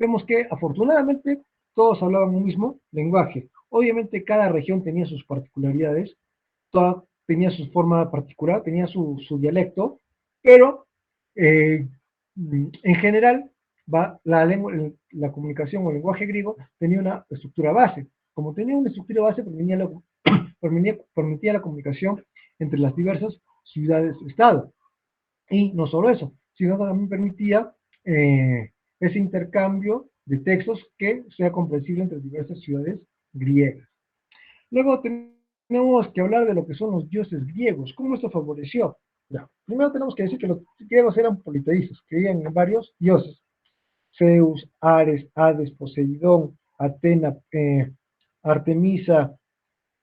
vemos que afortunadamente todos hablaban un mismo lenguaje. Obviamente cada región tenía sus particularidades, toda tenía su forma particular, tenía su dialecto, pero en general la comunicación o el lenguaje griego tenía una estructura base. Como tenía una estructura base, permitía la comunicación entre las diversas ciudades-estado. Y no solo eso, sino también permitía ese intercambio de textos que sea comprensible entre diversas ciudades griegas. Luego tenemos que hablar de lo que son los dioses griegos. ¿Cómo esto favoreció? Ya, primero tenemos que decir que los griegos eran politeístas, creían en varios dioses. Zeus, Ares, Hades, Poseidón, Atena, Artemisa,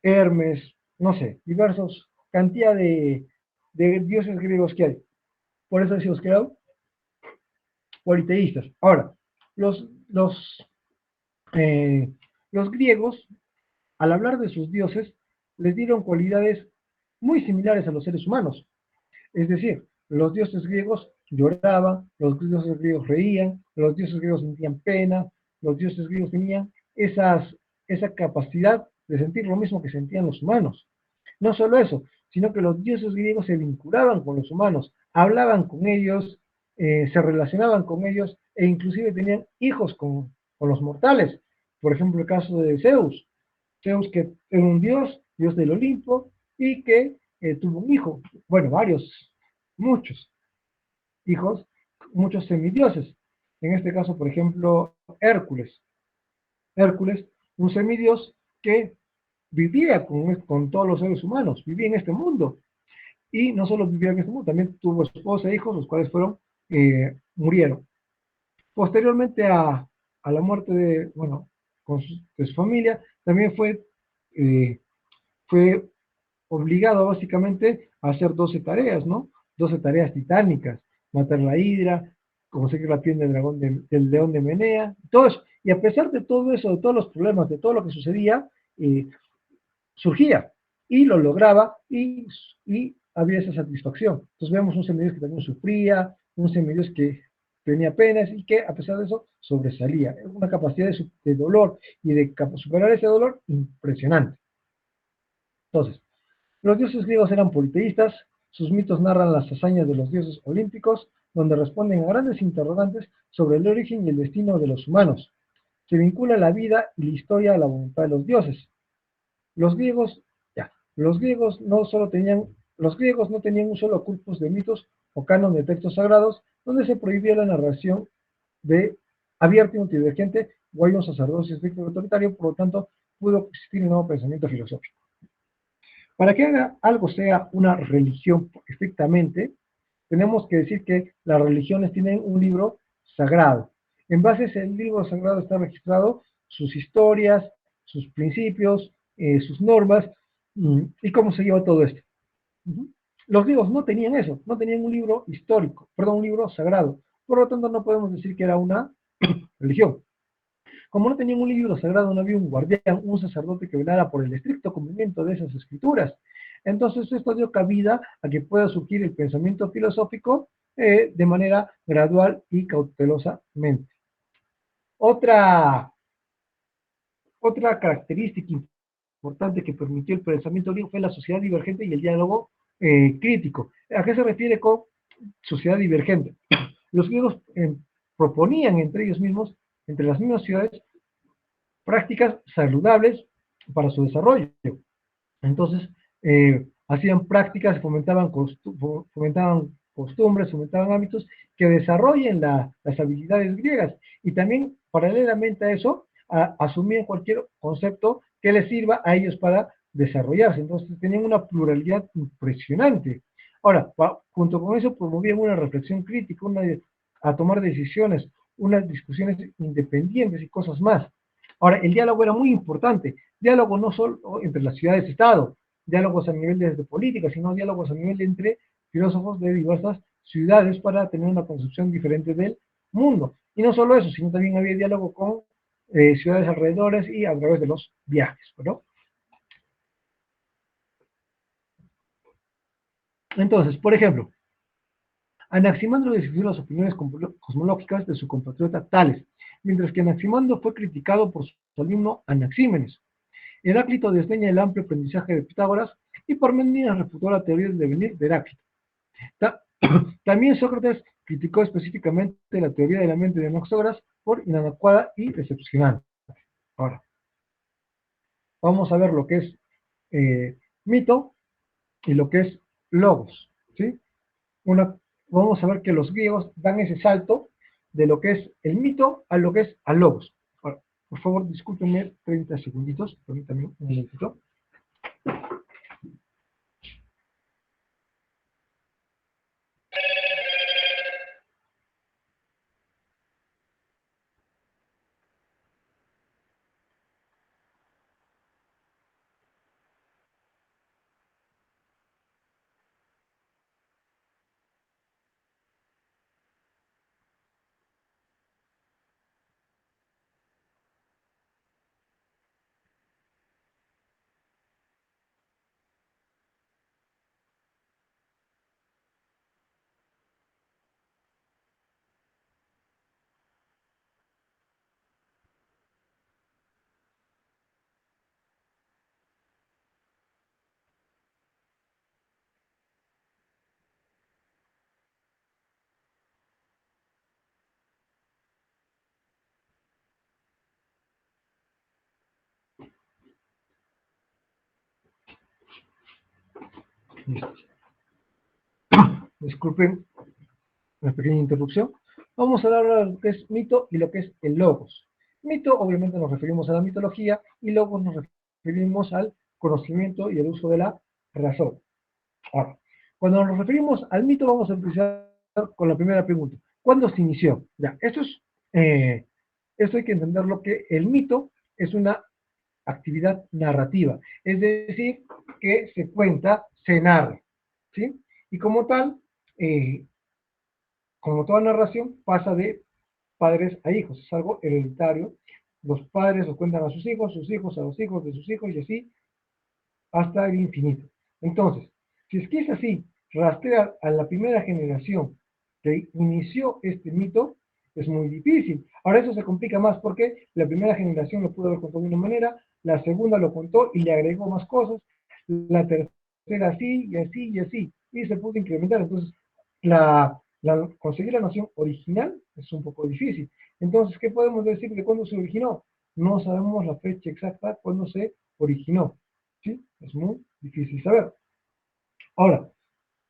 Hermes, no sé, diversos, cantidad de dioses griegos que hay. Por eso decimos que eran politeístas. Ahora, los, los, eh, los griegos, al hablar de sus dioses, les dieron cualidades muy similares a los seres humanos. Es decir, los dioses griegos lloraban, los dioses griegos reían, los dioses griegos sentían pena, los dioses griegos tenían esa capacidad de sentir lo mismo que sentían los humanos. No solo eso, sino que los dioses griegos se vinculaban con los humanos, hablaban con ellos, se relacionaban con ellos e inclusive tenían hijos con los mortales. Por ejemplo, el caso de Zeus. Zeus que era un dios, dios del Olimpo, y que tuvo un hijo, bueno, varios, muchos hijos, muchos semidioses. En este caso, por ejemplo, Hércules. Hércules, un semidios que vivía con todos los seres humanos, vivía en este mundo. Y no solo vivía en este mundo, también tuvo esposa e hijos, los cuales murieron. Posteriormente a la muerte de, bueno, de su familia, también fue obligado básicamente a hacer 12 tareas, ¿no? 12 tareas titánicas, matar la hidra, conseguir la piel del león de Menea, todo eso. Y a pesar de todo eso, de todos los problemas, de todo lo que sucedía, surgía y lo lograba y había esa satisfacción. Entonces vemos un semidios que también sufría, un semidios que tenía penas y que a pesar de eso sobresalía. Una capacidad de dolor y de superar ese dolor impresionante. Entonces, los dioses griegos eran politeístas, sus mitos narran las hazañas de los dioses olímpicos, donde responden a grandes interrogantes sobre el origen y el destino de los humanos. Se vincula la vida y la historia a la voluntad de los dioses. Los griegos, los griegos los griegos no tenían un solo corpus de mitos o canon de textos sagrados donde se prohibía la narración de abiertamente divergente, o hay un sacerdocio estricto y autoritario, por lo tanto, pudo existir un nuevo pensamiento filosófico. Para que algo sea una religión estrictamente, tenemos que decir que las religiones tienen un libro sagrado. En base a ese libro sagrado está registrado sus historias, sus principios, sus normas, y cómo se lleva todo esto. Los griegos no tenían eso, no tenían un libro histórico, perdón, un libro sagrado. Por lo tanto, no podemos decir que era una religión. Como no tenían un libro sagrado, no había un guardián, un sacerdote que velara por el estricto cumplimiento de esas escrituras. Entonces, esto dio cabida a que pueda surgir el pensamiento filosófico de manera gradual y cautelosamente. Otra, otra característica importante que permitió el pensamiento griego fue la sociedad divergente y el diálogo crítico. ¿A qué se refiere con sociedad divergente? Los griegos proponían entre ellos mismos, entre las mismas ciudades, prácticas saludables para su desarrollo. Entonces, hacían prácticas, fomentaban costumbres, fomentaban hábitos que desarrollen las habilidades griegas. Y también, paralelamente a eso, asumían cualquier concepto que les sirva a ellos para desarrollarse. Entonces, tenían una pluralidad impresionante. Ahora, junto con eso, promovían una reflexión crítica, a tomar decisiones, unas discusiones independientes y cosas más. Ahora, el diálogo era muy importante. Diálogo no solo entre las ciudades-estado, diálogos a nivel de política, sino diálogos a nivel entre filósofos de diversas ciudades para tener una concepción diferente del mundo. Y no solo eso, sino también había diálogo con ciudades alrededores y a través de los viajes, ¿no? Entonces, por ejemplo, Anaximandro defendió las opiniones cosmológicas de su compatriota Tales, mientras que Anaximandro fue criticado por su alumno Anaxímenes. Heráclito desdeña el amplio aprendizaje de Pitágoras y Parménides refutó la teoría del devenir de Heráclito. También Sócrates criticó específicamente la teoría de la mente de Anaxágoras por inadecuada y decepcionante. Ahora, vamos a ver lo que es mito y lo que es logos. ¿Sí? Vamos a ver que los griegos dan ese salto de lo que es el mito a lo que es al logos. Ahora, por favor, discúlpenme 30 segunditos, permítanme un momentito. Disculpen una pequeña interrupción. Vamos a hablar ahora de lo que es mito y lo que es el logos. Mito, obviamente, nos referimos a la mitología y logos nos referimos al conocimiento y el uso de la razón. Ahora, cuando nos referimos al mito, vamos a empezar con la primera pregunta. ¿Cuándo se inició? Ya, esto hay que entenderlo que el mito es una actividad narrativa, es decir, que se cuenta, se narra, ¿sí? Y eh, como toda narración, pasa de padres a hijos, es algo hereditario. Los padres lo cuentan a sus hijos a los hijos de sus hijos y así hasta el infinito. Entonces, si es que es así, rastrear a la primera generación que inició este mito es muy difícil. Ahora eso se complica más porque la primera generación lo pudo haber contado de una manera, la segunda lo contó y le agregó más cosas, la tercera así y así y así, y se pudo incrementar. Entonces, conseguir la noción original es un poco difícil. Entonces, ¿qué podemos decir de cuándo se originó? No sabemos la fecha exacta cuándo se originó. ¿Sí? Es muy difícil saber. Ahora,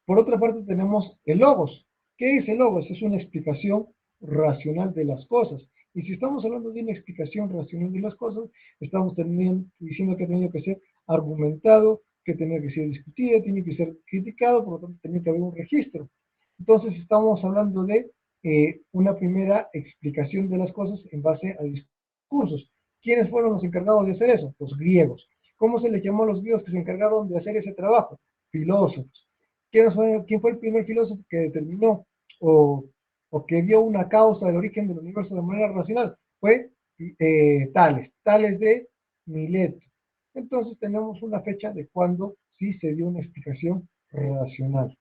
por otra parte tenemos el logos. ¿Qué es el logos? Es una explicación racional de las cosas. Y si estamos hablando de una explicación racional de las cosas, estamos diciendo que ha tenido que ser argumentado, que tenía que ser discutido, tiene que ser criticado, por lo tanto tenía que haber un registro. Entonces estamos hablando de una primera explicación de las cosas en base a discursos. ¿Quiénes fueron los encargados de hacer eso? Los griegos. ¿Cómo se les llamó a los griegos que se encargaron de hacer ese trabajo? Filósofos. ¿Quién fue el primer filósofo que determinó o, o que dio una causa del origen del universo de manera racional? Fue Tales de Mileto. Entonces tenemos una fecha de cuando sí se dio una explicación racional.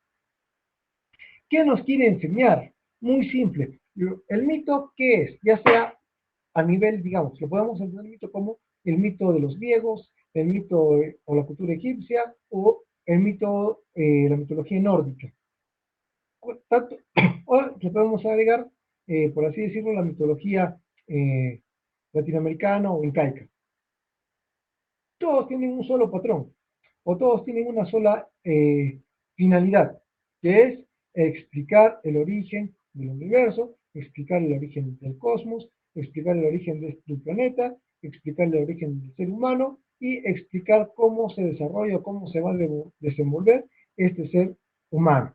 ¿Qué nos quiere enseñar? Muy simple. El mito, ¿qué es? Ya sea a nivel, digamos, lo podemos entender el mito como el mito de los griegos, el mito o la cultura egipcia, o el mito, la mitología nórdica. Tanto, o le podemos agregar, por así decirlo, la mitología latinoamericana o incaica. Todos tienen un solo patrón, o todos tienen una sola finalidad, que es explicar el origen del universo, explicar el origen del cosmos, explicar el origen del planeta, explicar el origen del ser humano y explicar cómo se desarrolla, cómo se va a desenvolver este ser humano.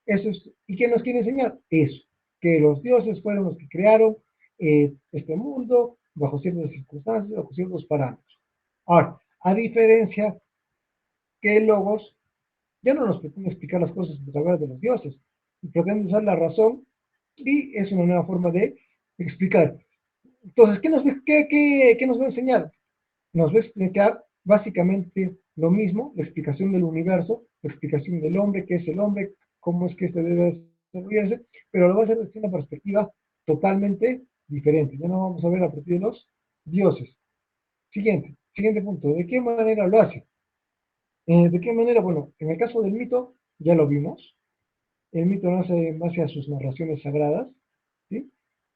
Eso es, ¿y qué nos quiere enseñar? Eso, que los dioses fueron los que crearon este mundo bajo ciertas circunstancias, bajo ciertos parámetros. Ahora, a diferencia que el Logos ya no nos pretende explicar las cosas a través de los dioses, pretende usar la razón y es una nueva forma de explicar. Entonces, ¿qué nos va a enseñar? Nos va a explicar básicamente lo mismo, la explicación del universo, la explicación del hombre, qué es el hombre, cómo es que este debe desarrollarse, pero lo va a hacer desde una perspectiva totalmente diferente. Ya no vamos a ver a partir de los dioses. Siguiente punto, ¿de qué manera lo hace? ¿De qué manera? Bueno, en el caso del mito, ya lo vimos. El mito nace en base a sus narraciones sagradas, ¿sí?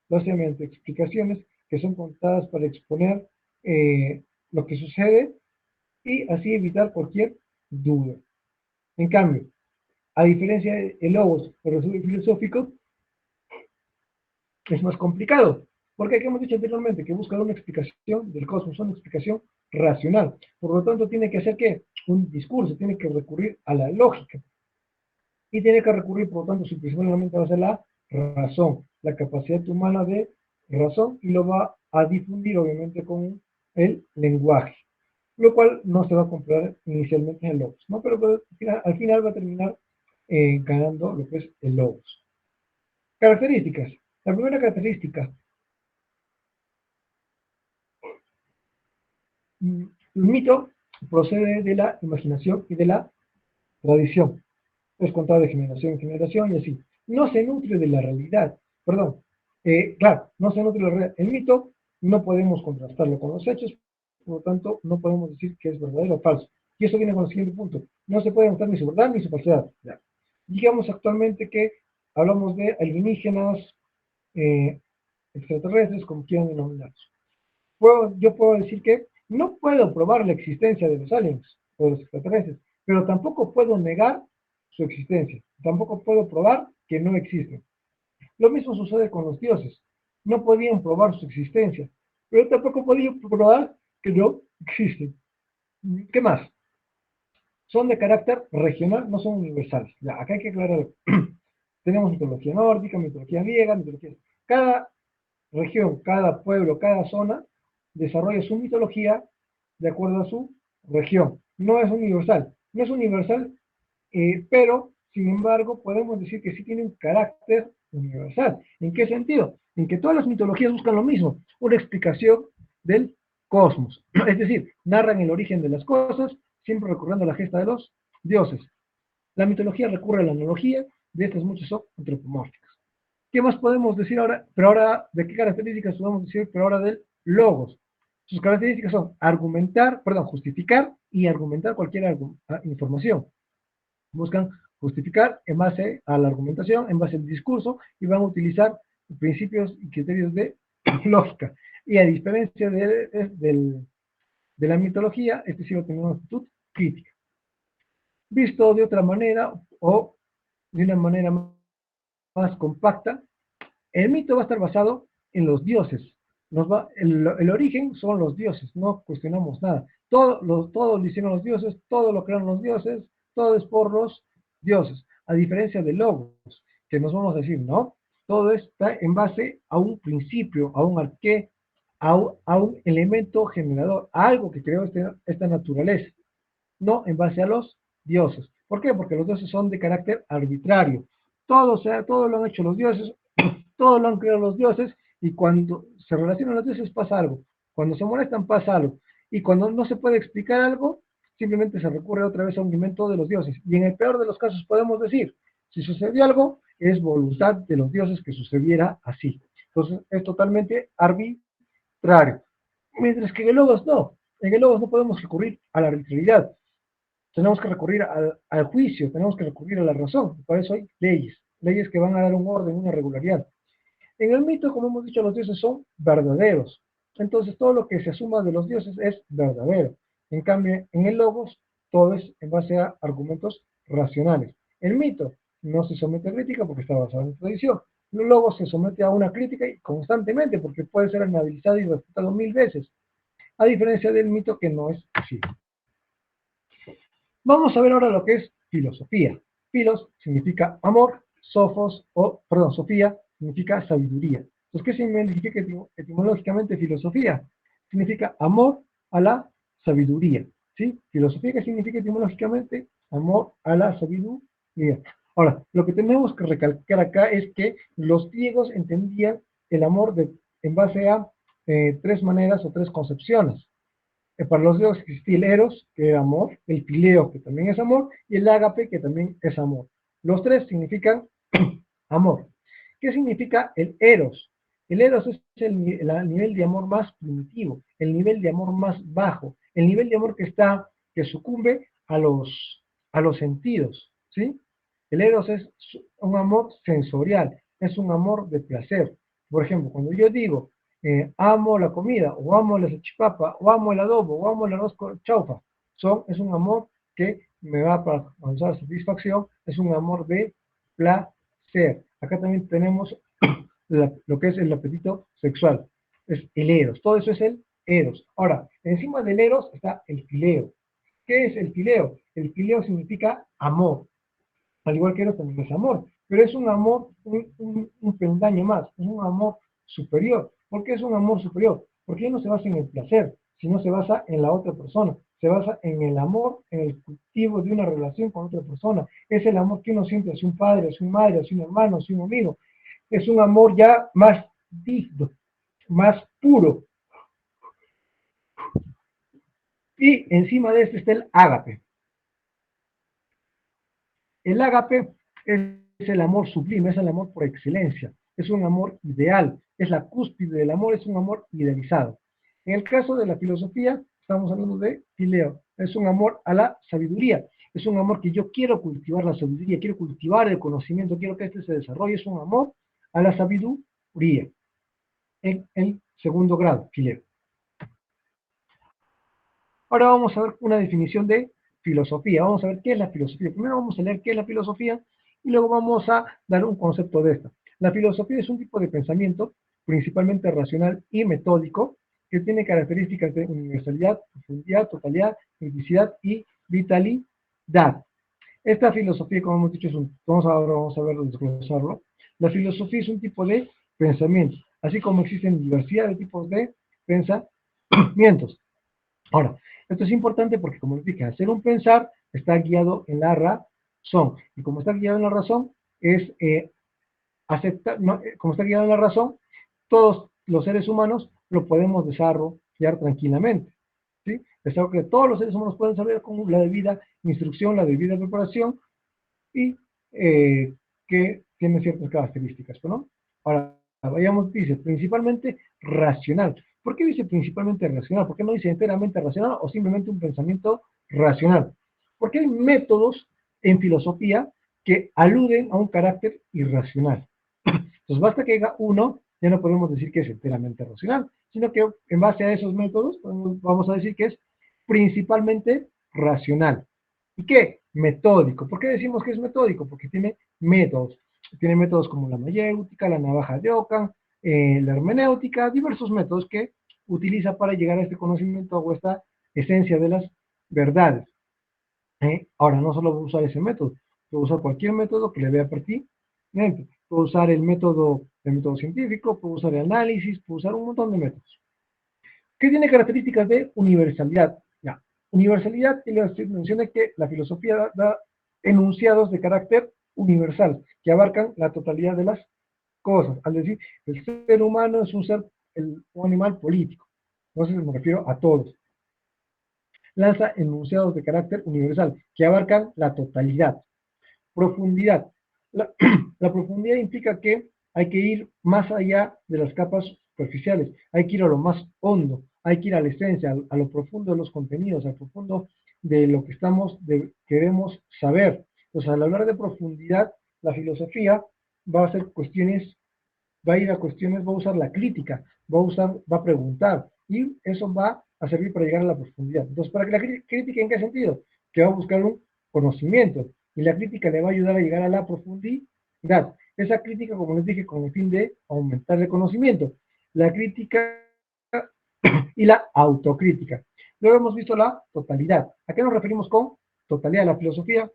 Lo hace mediante explicaciones que son contadas para exponer lo que sucede y así evitar cualquier duda. En cambio, a diferencia del logos o resumen filosófico, es más complicado, porque aquí hemos dicho anteriormente que busca una explicación del cosmos, una explicación racional. Por lo tanto, tiene que hacer ¿qué? Un discurso, tiene que recurrir a la lógica. Y tiene que recurrir, por lo tanto, su principalmente va a ser la razón, la capacidad humana de razón, y lo va a difundir, obviamente, con el lenguaje, lo cual no se va a comprar inicialmente en el logos, ¿no? Pero al final va a terminar ganando lo que es el logos. Características. La primera característica, el mito procede de la imaginación y de la tradición. Es contado de generación en generación y así. No se nutre de la realidad. Perdón. Claro, no se nutre de la realidad. El mito no podemos contrastarlo con los hechos, por lo tanto, no podemos decir que es verdadero o falso. Y eso viene con el siguiente punto. No se puede mostrar ni su verdad ni su falsedad. Ya. Digamos actualmente que hablamos de alienígenas, eh, extraterrestres, como quieran denominarlos. Yo puedo decir que no puedo probar la existencia de los aliens o de los extraterrestres, pero tampoco puedo negar su existencia. Tampoco puedo probar que no existen. Lo mismo sucede con los dioses. No podían probar su existencia, pero tampoco podían probar que no existen. ¿Qué más? Son de carácter regional, no son universales. Ya, acá hay que aclarar. Tenemos mitología nórdica, mitología griega, mitología. Cada región, cada pueblo, cada zona desarrolla su mitología de acuerdo a su región. No es universal. No es universal, pero, sin embargo, podemos decir que sí tiene un carácter universal. ¿En qué sentido? En que todas las mitologías buscan lo mismo, una explicación del cosmos. Es decir, narran el origen de las cosas, siempre recurriendo a la gesta de los dioses. La mitología recurre a la analogía, de estas muchas son antropomórficas. ¿Qué más podemos decir ahora? Pero ahora, ¿de qué características podemos decir? Pero ahora del logos. Sus características son justificar y argumentar cualquier información. Buscan justificar en base a la argumentación, en base al discurso, y van a utilizar principios y criterios de lógica. Y a diferencia de la mitología, este sí va a tener una actitud crítica. Visto de otra manera o de una manera más compacta, el mito va a estar basado en los dioses. El origen son los dioses, no cuestionamos nada. Todo lo hicieron los dioses, todo lo crearon los dioses, todo es por los dioses. A diferencia de logos, que nos vamos a decir, no, todo está en base a un principio, a un arqué, a un elemento generador, a algo que creó esta naturaleza, no en base a los dioses. ¿Por qué? Porque los dioses son de carácter arbitrario. Todo lo han hecho los dioses, todo lo han creado los dioses, y cuando se relacionan los dioses pasa algo. Cuando se molestan pasa algo. Y cuando no se puede explicar algo, simplemente se recurre otra vez a un invento de los dioses. Y en el peor de los casos podemos decir, si sucedió algo, es voluntad de los dioses que sucediera así. Entonces es totalmente arbitrario. Mientras que en el logos no. En el logos no podemos recurrir a la arbitrariedad. Tenemos que recurrir al juicio, tenemos que recurrir a la razón. Por eso hay leyes, leyes que van a dar un orden, una regularidad. En el mito, como hemos dicho, los dioses son verdaderos. Entonces, todo lo que se asuma de los dioses es verdadero. En cambio, en el logos, todo es en base a argumentos racionales. El mito no se somete a crítica porque está basado en tradición. El logos se somete a una crítica constantemente porque puede ser analizado y refutado 1000 veces. A diferencia del mito que no es así. Vamos a ver ahora lo que es filosofía. Filos significa amor, Sofía significa sabiduría. Entonces, ¿qué significa etimológicamente filosofía? Significa amor a la sabiduría. ¿Sí? Filosofía, ¿qué significa etimológicamente? Amor a la sabiduría. Ahora, lo que tenemos que recalcar acá es que los griegos entendían el amor en base a tres maneras o tres concepciones. Para los griegos existía el eros, que era amor, el fileo, que también es amor, y el ágape, que también es amor. Los tres significan amor. ¿Qué significa el eros? El eros es el nivel de amor más primitivo, el nivel de amor más bajo, el nivel de amor que sucumbe a los sentidos, ¿sí? El eros es un amor sensorial, es un amor de placer. Por ejemplo, cuando yo digo, amo la comida, o amo la salchipapa, o amo el adobo, o amo el arroz con chaufa. Es un amor que me va para causar satisfacción, es un amor de placer. Acá también tenemos lo que es el apetito sexual, es el eros, todo eso es el eros. Ahora, encima del eros está el fileo. ¿Qué es el fileo? El fileo significa amor, al igual que eros también es amor, pero es un amor, un peldaño más, es un amor superior. ¿Por qué es un amor superior? Porque no se basa en el placer, sino se basa en la otra persona, se basa en el amor, en el cultivo de una relación con otra persona. Es el amor que uno siente hacia un padre, hacia una madre, hacia un hermano, hacia un amigo. Es un amor ya más digno, más puro. Y encima de este está el ágape. El ágape es el amor sublime, es el amor por excelencia, es un amor ideal, es la cúspide del amor, es un amor idealizado. En el caso de la filosofía, estamos hablando de fileo, es un amor a la sabiduría, es un amor que yo quiero cultivar la sabiduría, quiero cultivar el conocimiento, quiero que este se desarrolle, es un amor a la sabiduría, en el segundo grado, fileo. Ahora vamos a ver una definición de filosofía. Vamos a ver qué es la filosofía. Primero vamos a leer qué es la filosofía y luego vamos a dar un concepto de esta. La filosofía es un tipo de pensamiento principalmente racional y metódico que tiene características de universalidad, profundidad, totalidad, criticidad y vitalidad. Esta filosofía, como hemos dicho, vamos a ver desglosarlo. La filosofía es un tipo de pensamiento, así como existen diversidad de tipos de pensamientos. Ahora, esto es importante porque, como les dije, hacer un pensar está guiado en la razón. Y como está guiado en la razón, es aceptar, no, como está guiado en la razón, todos los seres humanos lo podemos desarrollar tranquilamente. ¿Sí? Es algo que todos los seres humanos pueden desarrollar con la debida instrucción, la debida preparación y que tiene ciertas características, ¿no? Ahora, vayamos, dice, principalmente racional. ¿Por qué dice principalmente racional? ¿Por qué no dice enteramente racional o simplemente un pensamiento racional? Porque hay métodos en filosofía que aluden a un carácter irracional. Entonces, basta que haya uno, ya no podemos decir que es enteramente racional, sino que en base a esos métodos vamos a decir que es principalmente racional. ¿Y qué? Metódico. ¿Por qué decimos que es metódico? Porque tiene métodos. Tiene métodos como la mayéutica, la navaja de Ockham, la hermenéutica, diversos métodos que utiliza para llegar a este conocimiento o esta esencia de las verdades. Ahora, no solo voy a usar ese método, puedo usar cualquier método que le vea pertinente. Puedo usar el método científico, puedo usar el análisis, puedo usar un montón de métodos. ¿Qué tiene características de universalidad? Ya, universalidad y la mención de que la filosofía da enunciados de carácter universal, que abarcan la totalidad de las cosas. Al decir, el ser humano es un animal político. Entonces me refiero a todos. Lanza enunciados de carácter universal, que abarcan la totalidad. Profundidad. La, la profundidad implica que hay que ir más allá de las capas superficiales, hay que ir a lo más hondo, hay que ir a la esencia, a lo profundo de los contenidos, al profundo de lo que queremos saber. Entonces, al hablar de profundidad, la filosofía va a hacer cuestiones, va a ir a cuestiones, va a usar la crítica, va a preguntar, y eso va a servir para llegar a la profundidad. Entonces, ¿para que la crítica en qué sentido? Que va a buscar un conocimiento, y la crítica le va a ayudar a llegar a la profundidad. Esa crítica, como les dije, con el fin de aumentar el conocimiento. La crítica y la autocrítica. Luego hemos visto la totalidad. ¿A qué nos referimos con totalidad? La filosofía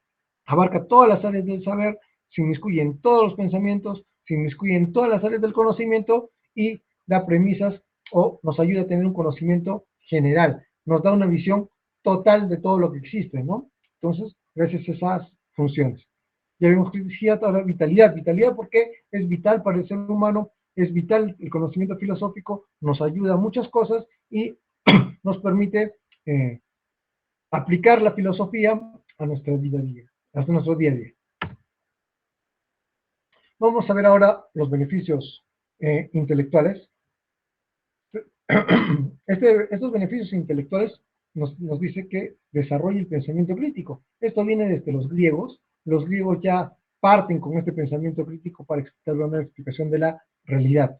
abarca todas las áreas del saber, se inmiscuye en todos los pensamientos, se inmiscuye en todas las áreas del conocimiento y da premisas o nos ayuda a tener un conocimiento general. Nos da una visión total de todo lo que existe, ¿no? Entonces, gracias a esas funciones. Ya vimos criticidad, ahora vitalidad. Vitalidad porque es vital para el ser humano, es vital el conocimiento filosófico, nos ayuda a muchas cosas y nos permite aplicar la filosofía a nuestra vida a día, a nuestro día a día. Vamos a ver ahora los beneficios intelectuales. Estos beneficios intelectuales nos dice que desarrolla el pensamiento crítico. Esto viene desde los griegos. Los griegos ya parten con este pensamiento crítico para dar una explicación de la realidad.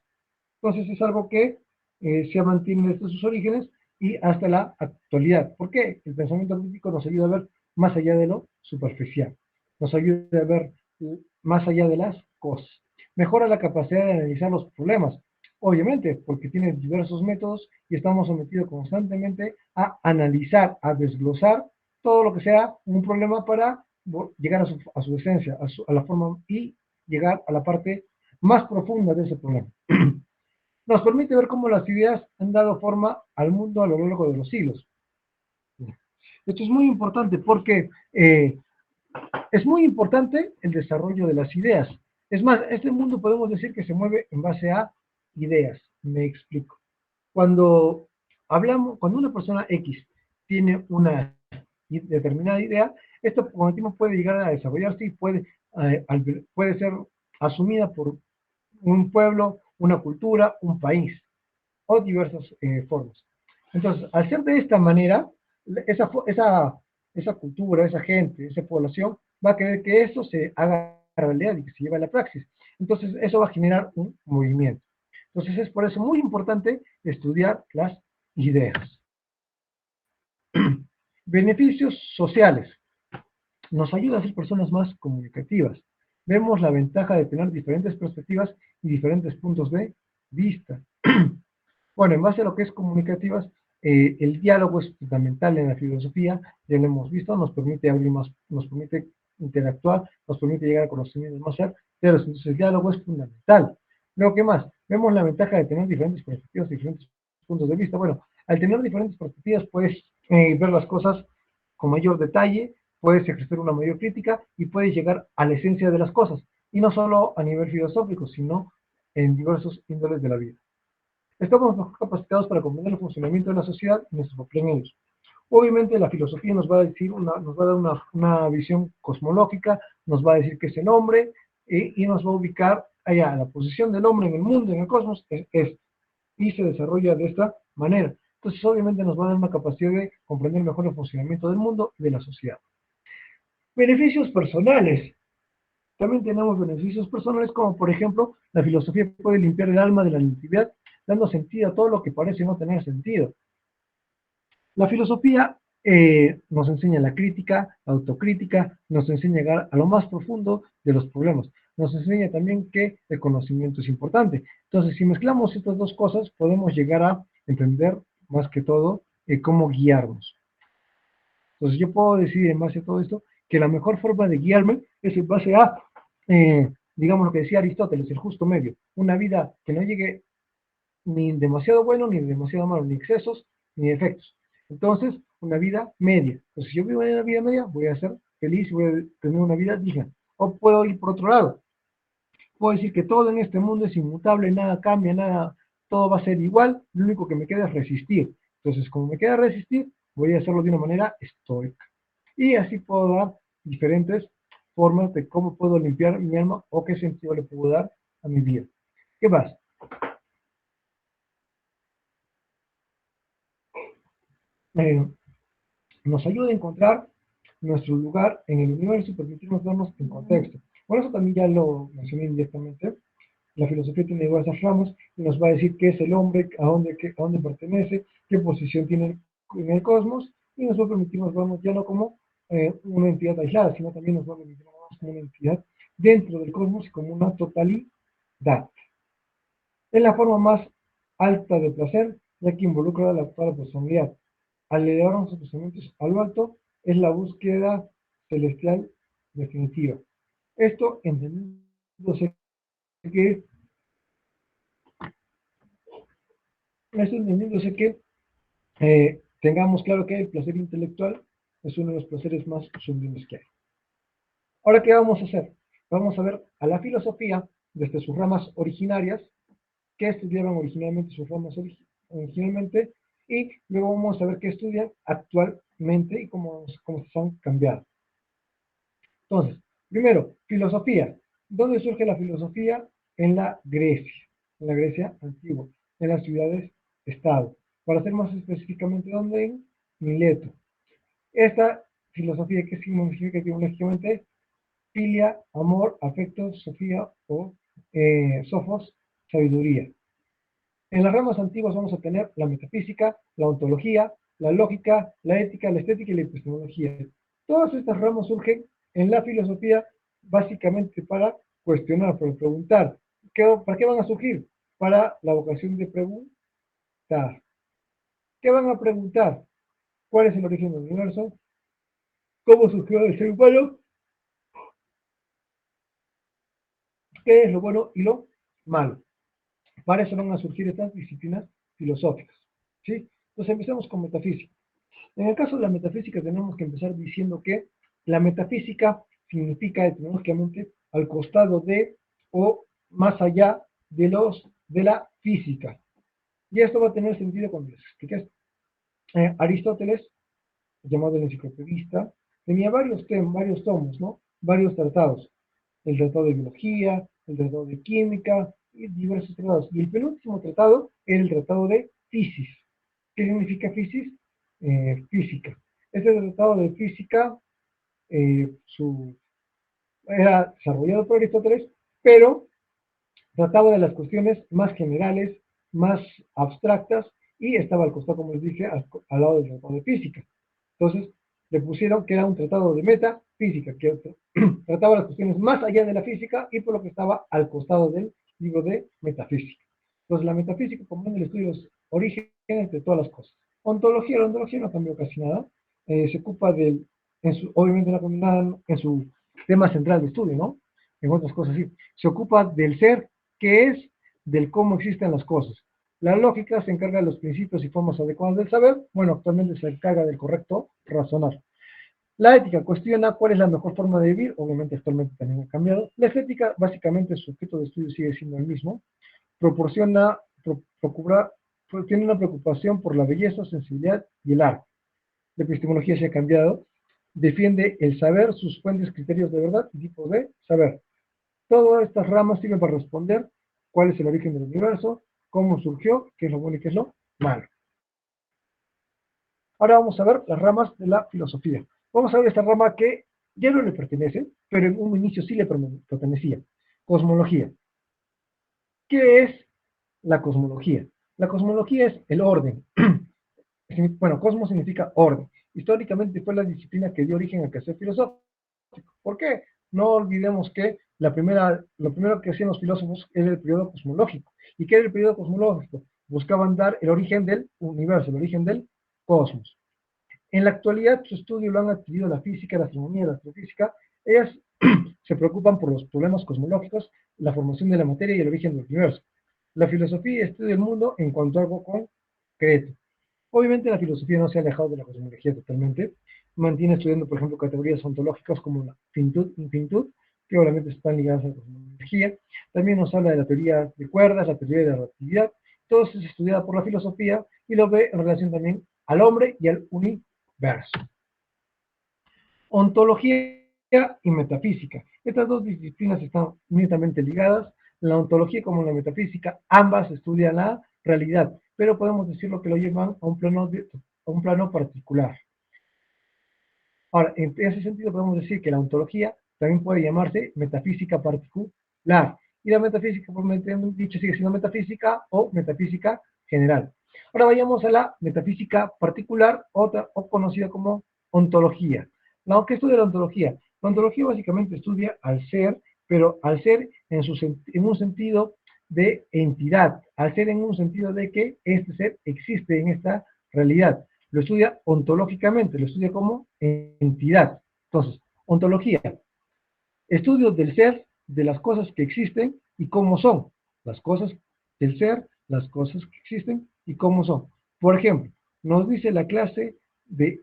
Entonces es algo que se ha mantenido desde sus orígenes y hasta la actualidad. ¿Por qué? El pensamiento crítico nos ayuda a ver más allá de lo superficial, nos ayuda a ver más allá de las cosas. Mejora la capacidad de analizar los problemas, obviamente, porque tiene diversos métodos y estamos sometidos constantemente a analizar, a desglosar todo lo que sea un problema para llegar a su esencia, a la forma y llegar a la parte más profunda de ese problema. Nos permite ver cómo las ideas han dado forma al mundo a lo largo de los siglos. Esto es muy importante porque es muy importante el desarrollo de las ideas. Es más, este mundo podemos decir que se mueve en base a ideas. Me explico. Cuando una persona X tiene una determinada idea, esto con el tiempo puede llegar a desarrollarse y puede ser asumida por un pueblo, una cultura, un país o diversas formas. Entonces, al ser de esta manera, esa cultura, esa gente, esa población va a querer que eso se haga realidad y que se lleve a la praxis. Entonces, eso va a generar un movimiento. Entonces, es por eso muy importante estudiar las ideas. Beneficios sociales. Nos ayuda a ser personas más comunicativas. Vemos la ventaja de tener diferentes perspectivas y diferentes puntos de vista. Bueno, en base a lo que es comunicativas, el diálogo es fundamental en la filosofía, ya lo hemos visto, nos permite abrir más, nos permite interactuar, nos permite llegar a conocimientos más certeros, entonces el diálogo es fundamental. Luego, ¿qué más? Vemos la ventaja de tener diferentes perspectivas, diferentes puntos de vista. Bueno, al tener diferentes perspectivas puedes ver las cosas con mayor detalle, puedes ejercer una mayor crítica y puedes llegar a la esencia de las cosas, y no solo a nivel filosófico, sino en diversos índoles de la vida. Estamos mejor capacitados para comprender el funcionamiento de la sociedad y nuestros propios. Obviamente la filosofía nos va a decir nos va a dar una visión cosmológica, nos va a decir qué es el hombre y nos va a ubicar allá. La posición del hombre en el mundo, en el cosmos, y se desarrolla de esta manera. Entonces obviamente nos va a dar una capacidad de comprender mejor el funcionamiento del mundo y de la sociedad. Beneficios personales. También tenemos beneficios personales como por ejemplo la filosofía puede limpiar el alma de la negatividad dando sentido a todo lo que parece no tener sentido. La filosofía nos enseña la crítica, la autocrítica, nos enseña a llegar a lo más profundo de los problemas, nos enseña también que el conocimiento es importante. Entonces, si mezclamos estas dos cosas, podemos llegar a entender más que todo cómo guiarnos. Entonces, yo puedo decidir en base a todo esto que la mejor forma de guiarme es en base a, digamos lo que decía Aristóteles, el justo medio. Una vida que no llegue ni demasiado bueno, ni demasiado malo, ni excesos, ni defectos. Entonces, una vida media. Entonces, si yo vivo en una vida media, voy a ser feliz y voy a tener una vida digna. O puedo ir por otro lado. Puedo decir que todo en este mundo es inmutable, nada cambia, nada, todo va a ser igual, lo único que me queda es resistir. Entonces, como me queda resistir, voy a hacerlo de una manera estoica. Y así puedo dar diferentes formas de cómo puedo limpiar mi alma o qué sentido le puedo dar a mi vida. ¿Qué más? Eh, nos ayuda a encontrar nuestro lugar en el universo y permitirnos vernos en contexto. Por eso también ya lo mencioné indirectamente. La filosofía tiene diversas ramas y nos va a decir qué es el hombre, a dónde pertenece, qué posición tiene en el cosmos y nos va a permitirnos vernos ya no como una entidad aislada, sino también nos va a permitir vernos como una entidad dentro del cosmos y como una totalidad. Es la forma más alta de placer, ya que involucra toda la personalidad. Al elevar nuestros pensamientos a lo alto, es la búsqueda celestial definitiva. Esto entendiéndose que, tengamos claro que el placer intelectual es uno de los placeres más sublimes que hay. Ahora, ¿qué vamos a hacer? Vamos a ver a la filosofía desde sus ramas originarias, qué estudiaban originalmente sus ramas originalmente, y luego vamos a ver qué estudian actualmente y cómo se han cambiado. Entonces, primero, filosofía. ¿Dónde surge la filosofía? En la Grecia antigua, en las ciudades-estado. Para ser más específicamente, ¿dónde? En Mileto. Esta filosofía, ¿qué significa etimológicamente? Filia, amor, afecto, sofía o sofos, sabiduría. En las ramas antiguas vamos a tener la metafísica, la ontología, la lógica, la ética, la estética y la epistemología. Todas estas ramas surgen en la filosofía básicamente para cuestionar, para preguntar. ¿Para qué van a surgir? Para la vocación de preguntar. ¿Qué van a preguntar? ¿Cuál es el origen del universo? ¿Cómo surgió el ser humano? ¿Qué es lo bueno y lo malo? Para eso van a surgir estas disciplinas filosóficas. ¿Sí? Entonces empecemos con metafísica. En el caso de la metafísica tenemos que empezar diciendo que la metafísica significa etimológicamente al costado de o más allá de la física. Y esto va a tener sentido cuando les expliques. Aristóteles, llamado el enciclopedista, tenía varios tomos, ¿no? Varios tratados. El tratado de biología, el tratado de química y diversos tratados. Y el penúltimo tratado era el tratado de fisis. ¿Qué significa fisis? Física. Este tratado de física era desarrollado por Aristóteles, pero trataba de las cuestiones más generales, más abstractas, y estaba al costado, como les dije, al lado del tratado de física. Entonces, le pusieron que era un tratado de metafísica, que trataba las cuestiones más allá de la física y por lo que estaba al costado del libro de metafísica. Entonces, la metafísica comprende el estudio de los orígenes de todas las cosas. La ontología no cambió casi nada. Se ocupa obviamente la combinada en su tema central de estudio, ¿no? En otras cosas sí. Se ocupa del ser, que es, del cómo existen las cosas. La lógica se encarga de los principios y formas adecuadas del saber. Bueno, actualmente se encarga del correcto razonar. La ética cuestiona cuál es la mejor forma de vivir, obviamente actualmente también ha cambiado. La estética, básicamente su objeto de estudio sigue siendo el mismo. Tiene una preocupación por la belleza, sensibilidad y el arte. La epistemología se ha cambiado. Defiende el saber, sus fuentes, criterios de verdad y tipo de saber. Todas estas ramas sirven para responder cuál es el origen del universo, cómo surgió, qué es lo bueno y qué es lo malo. Ahora vamos a ver las ramas de la filosofía. Vamos a ver esta rama que ya no le pertenece, pero en un inicio sí le pertenecía. Cosmología. ¿Qué es la cosmología? La cosmología es el orden. Bueno, cosmos significa orden. Históricamente fue la disciplina que dio origen al quehacer filosófico. ¿Por qué? No olvidemos que lo primero que hacían los filósofos era el periodo cosmológico. ¿Y qué era el periodo cosmológico? Buscaban dar el origen del universo, el origen del cosmos. En la actualidad, su estudio lo han adquirido la física, la astronomía, la astrofísica. Ellas se preocupan por los problemas cosmológicos, la formación de la materia y el origen del universo. La filosofía estudia el mundo en cuanto a algo concreto. Obviamente la filosofía no se ha alejado de la cosmología totalmente. Mantiene estudiando, por ejemplo, categorías ontológicas como la finitud, infinitud, que obviamente están ligadas a la cosmología. También nos habla de la teoría de cuerdas, la teoría de la relatividad. Todo esto es estudiado por la filosofía y lo ve en relación también al hombre y al universo. Ontología y metafísica. Estas dos disciplinas están netamente ligadas. La ontología como la metafísica, ambas estudian la realidad, pero podemos decirlo que lo llevan a un plano particular. Ahora, en ese sentido podemos decir que la ontología también puede llamarse metafísica particular. Y la metafísica, por dicho, sigue siendo metafísica o metafísica general. Ahora vayamos a la metafísica particular, o conocida como ontología. ¿Qué estudia la ontología? La ontología básicamente estudia al ser, pero al ser en un sentido de entidad, al ser en un sentido de que este ser existe en esta realidad. Lo estudia ontológicamente, lo estudia como entidad. Entonces, ontología, estudio del ser, de las cosas que existen y cómo son. Las cosas del ser, las cosas que existen y cómo son. Por ejemplo, nos dice la clase de,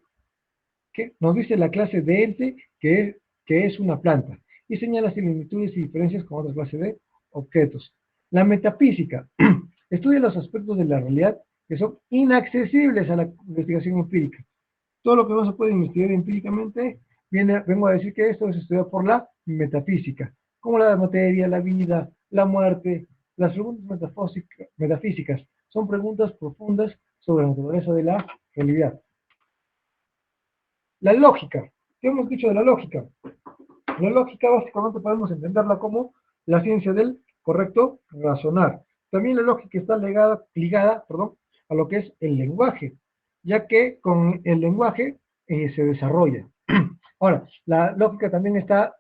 ¿qué? Nos dice la clase de ente que es una planta y señala similitudes y diferencias con otras clases de objetos. La metafísica estudia los aspectos de la realidad que son inaccesibles a la investigación empírica. Todo lo que no se puede investigar empíricamente, vengo a decir que esto es estudiado por la metafísica, como la materia, la vida, la muerte. Las preguntas metafísicas son preguntas profundas sobre la naturaleza de la realidad. La lógica. ¿Qué hemos dicho de la lógica? La lógica básicamente podemos entenderla como la ciencia del correcto razonar. También la lógica está ligada a lo que es el lenguaje, ya que con el lenguaje se desarrolla. Ahora, la lógica también está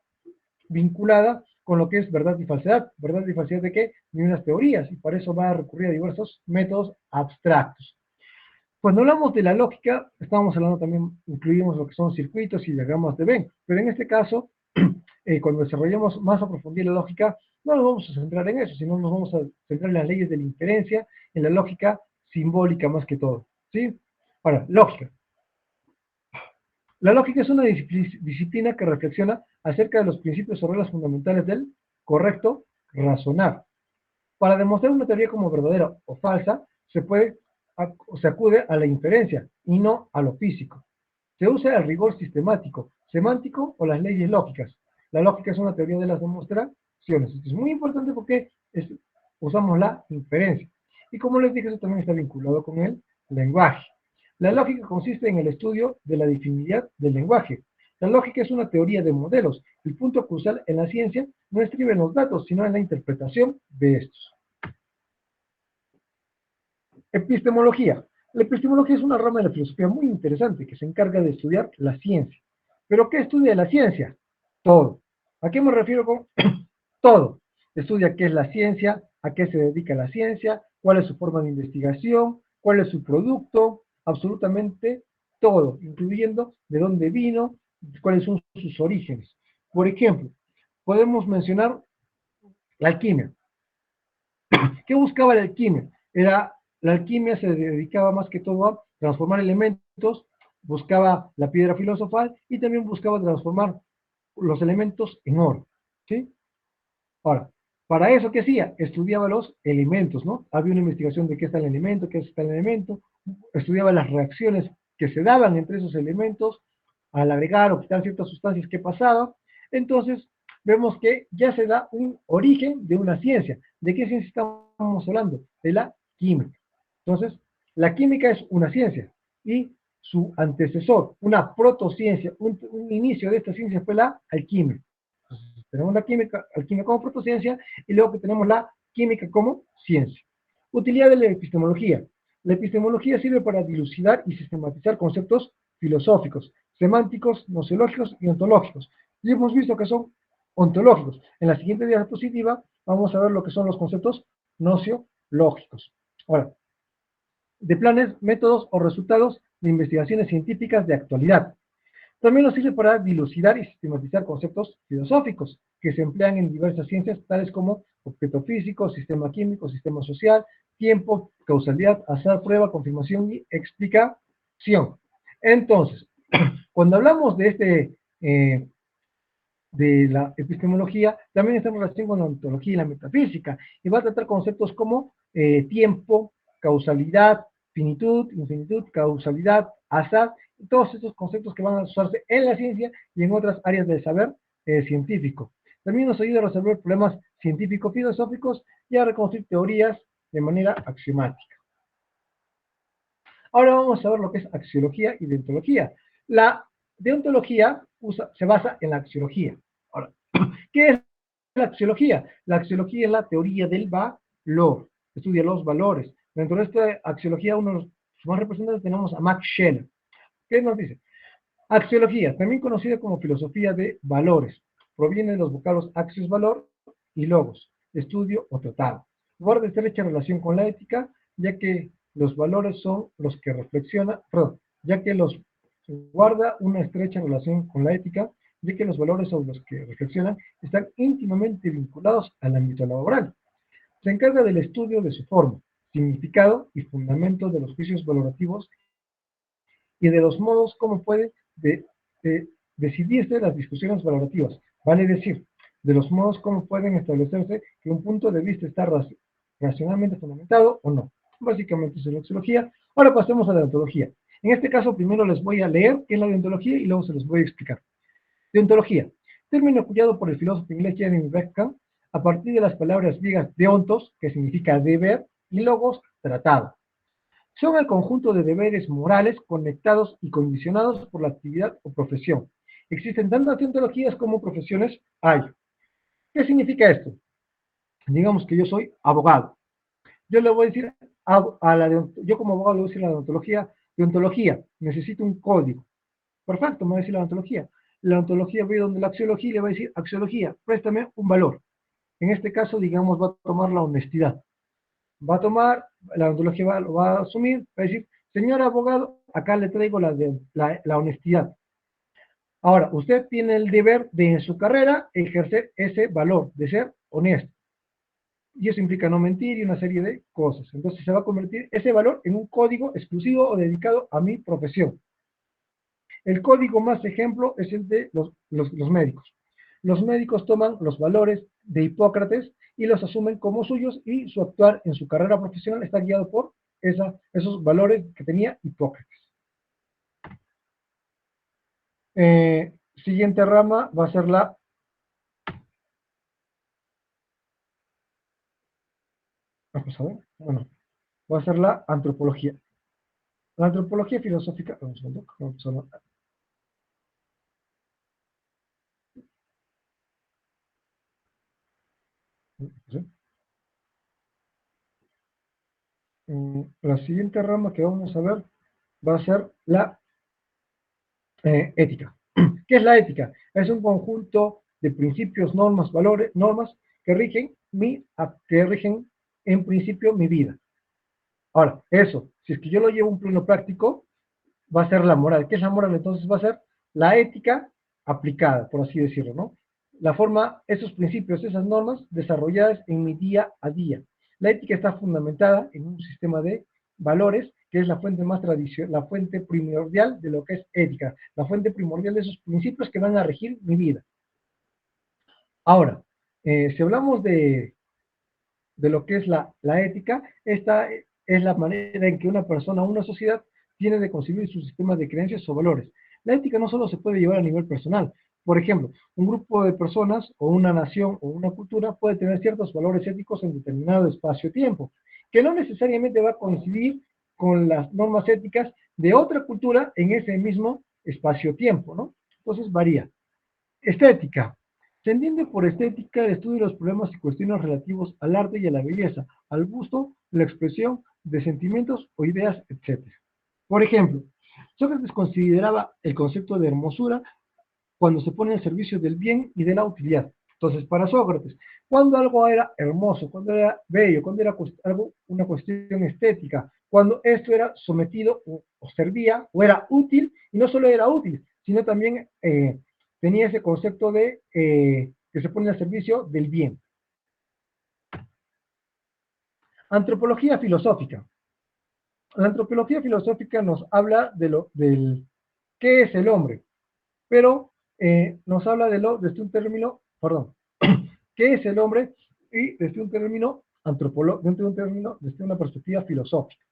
vinculada con lo que es verdad y falsedad. ¿Verdad y falsedad de qué? De unas teorías, y para eso va a recurrir a diversos métodos abstractos. Cuando hablamos de la lógica, estamos hablando también, incluimos lo que son circuitos y diagramas de Venn, pero en este caso, cuando desarrollamos más a profundidad la lógica, no nos vamos a centrar en eso, sino nos vamos a centrar en las leyes de la inferencia, en la lógica simbólica más que todo. ¿Sí? Ahora, lógica. La lógica es una disciplina que reflexiona acerca de los principios o reglas fundamentales del correcto razonar. Para demostrar una teoría como verdadera o falsa, se acude a la inferencia y no a lo físico. Se usa el rigor sistemático, semántico o las leyes lógicas. La lógica es una teoría de las demostraciones. Esto es muy importante porque usamos la inferencia. Y como les dije, eso también está vinculado con el lenguaje. La lógica consiste en el estudio de la definidad del lenguaje. La lógica es una teoría de modelos. El punto crucial en la ciencia no estriba en los datos, sino en la interpretación de estos. Epistemología. La epistemología es una rama de la filosofía muy interesante que se encarga de estudiar la ciencia. ¿Pero qué estudia la ciencia? Todo. ¿A qué me refiero con todo? Estudia qué es la ciencia, a qué se dedica la ciencia, cuál es su forma de investigación, cuál es su producto, absolutamente todo, incluyendo de dónde vino, cuáles son sus orígenes. Por ejemplo, podemos mencionar la alquimia. ¿Qué buscaba la alquimia? La alquimia se dedicaba más que todo a transformar elementos, buscaba la piedra filosofal y también buscaba transformar los elementos en oro. ¿Sí? Ahora, para eso, ¿qué hacía? Estudiaba los elementos, ¿no? Había una investigación de qué está el elemento, qué está el elemento, estudiaba las reacciones que se daban entre esos elementos, al agregar o quitar ciertas sustancias, qué pasaba. Entonces, vemos que ya se da un origen de una ciencia. ¿De qué ciencia estamos hablando? De la química. Entonces, la química es una ciencia y su antecesor, una protociencia, un inicio de esta ciencia fue la alquimia. Tenemos la alquimia como protociencia y luego que tenemos la química como ciencia. Utilidad de la epistemología. La epistemología sirve para dilucidar y sistematizar conceptos filosóficos, semánticos, nociológicos y ontológicos. Y hemos visto que son ontológicos. En la siguiente diapositiva vamos a ver lo que son los conceptos nociológicos. Ahora, de planes, métodos o resultados de investigaciones científicas de actualidad. También nos sirve para dilucidar y sistematizar conceptos filosóficos que se emplean en diversas ciencias, tales como objeto físico, sistema químico, sistema social, tiempo, causalidad, azar, prueba, confirmación y explicación. Entonces, cuando hablamos de la epistemología, también está en relación con la ontología y la metafísica, y va a tratar conceptos como tiempo, causalidad, finitud, infinitud, causalidad, azar, y todos estos conceptos que van a usarse en la ciencia y en otras áreas del saber científico. También nos ayuda a resolver problemas científico-filosóficos y a reconstruir teorías de manera axiomática. Ahora vamos a ver lo que es axiología y deontología. La deontología se basa en la axiología. Ahora, ¿qué es la axiología? La axiología es la teoría del valor, estudia los valores. Dentro de esta axiología, uno de los más representantes tenemos a Max Scheler. ¿Qué nos dice? Axiología, también conocida como filosofía de valores, proviene de los vocablos axios, valor, y logos, estudio o tratado. Guarda estrecha relación con la ética, ya que los valores son los que reflexionan, perdón, ya que los guarda una estrecha relación con la ética, ya que los valores sobre los que reflexionan están íntimamente vinculados al ámbito laboral. Se encarga del estudio de su forma, significado y fundamento de los juicios valorativos y de los modos como puede decidirse las discusiones valorativas, vale decir, de los modos como pueden establecerse que un punto de vista está racionalmente fundamentado o no. Básicamente es la axiología. Ahora pasemos a la deontología. En este caso, primero les voy a leer qué es la deontología y luego se los voy a explicar. Deontología, término acuñado por el filósofo inglés Jeremy Bentham a partir de las palabras griegas deontos, que significa deber, y logos, tratado. Son el conjunto de deberes morales conectados y condicionados por la actividad o profesión. Existen tantas deontologías como profesiones hay. ¿Qué significa esto? Digamos que yo soy abogado. Yo le voy a decir yo como abogado le voy a decir a la deontología, necesito un código. Perfecto, me va a decir la ontología. La ontología va a ir donde la axiología y le va a decir, axiología, préstame un valor. En este caso, digamos, va a tomar la honestidad. Va a tomar, la ontología va a asumir, va a decir, señor abogado, acá le traigo la honestidad. Ahora, usted tiene el deber de en su carrera ejercer ese valor, de ser honesto. Y eso implica no mentir y una serie de cosas. Entonces se va a convertir ese valor en un código exclusivo o dedicado a mi profesión. El código más ejemplo es el de los médicos. Los médicos toman los valores de Hipócrates y los asumen como suyos y su actuar en su carrera profesional está guiado por esos valores que tenía Hipócrates. Siguiente rama va a ser vamos a ver, bueno, va a ser la antropología. La antropología filosófica, vamos a ver. ¿Sí? La siguiente rama que vamos a ver va a ser la ética. ¿Qué es la ética? Es un conjunto de principios, normas, valores, normas que rigen en principio mi vida. Ahora, eso, si es que yo lo llevo a un plano práctico, va a ser la moral. ¿Qué es la moral? Entonces va a ser la ética aplicada, por así decirlo, ¿no? La forma, esos principios, esas normas desarrolladas en mi día a día. La ética está fundamentada en un sistema de valores que es la fuente más tradicional, la fuente primordial de lo que es ética, la fuente primordial de esos principios que van a regir mi vida. Ahora, si hablamos de lo que es la ética, esta es la manera en que una persona o una sociedad tiene de concebir su sistema de creencias o valores. La ética no solo se puede llevar a nivel personal. Por ejemplo, un grupo de personas o una nación o una cultura puede tener ciertos valores éticos en determinado espacio-tiempo, que no necesariamente va a coincidir con las normas éticas de otra cultura en ese mismo espacio-tiempo, ¿no? Entonces varía. Estética. Se entiende por estética el estudio de los problemas y cuestiones relativos al arte y a la belleza, al gusto, la expresión de sentimientos o ideas, etc. Por ejemplo, Sócrates consideraba el concepto de hermosura cuando se pone al servicio del bien y de la utilidad. Entonces, para Sócrates, cuando algo era hermoso, cuando era bello, cuando era algo, una cuestión estética, cuando esto era sometido o servía o era útil, y no solo era útil, sino también tenía ese concepto de que se pone al servicio del bien. Antropología filosófica. La antropología filosófica nos habla del qué es el hombre, pero nos habla desde un término, perdón, qué es el hombre y desde un término desde una perspectiva filosófica.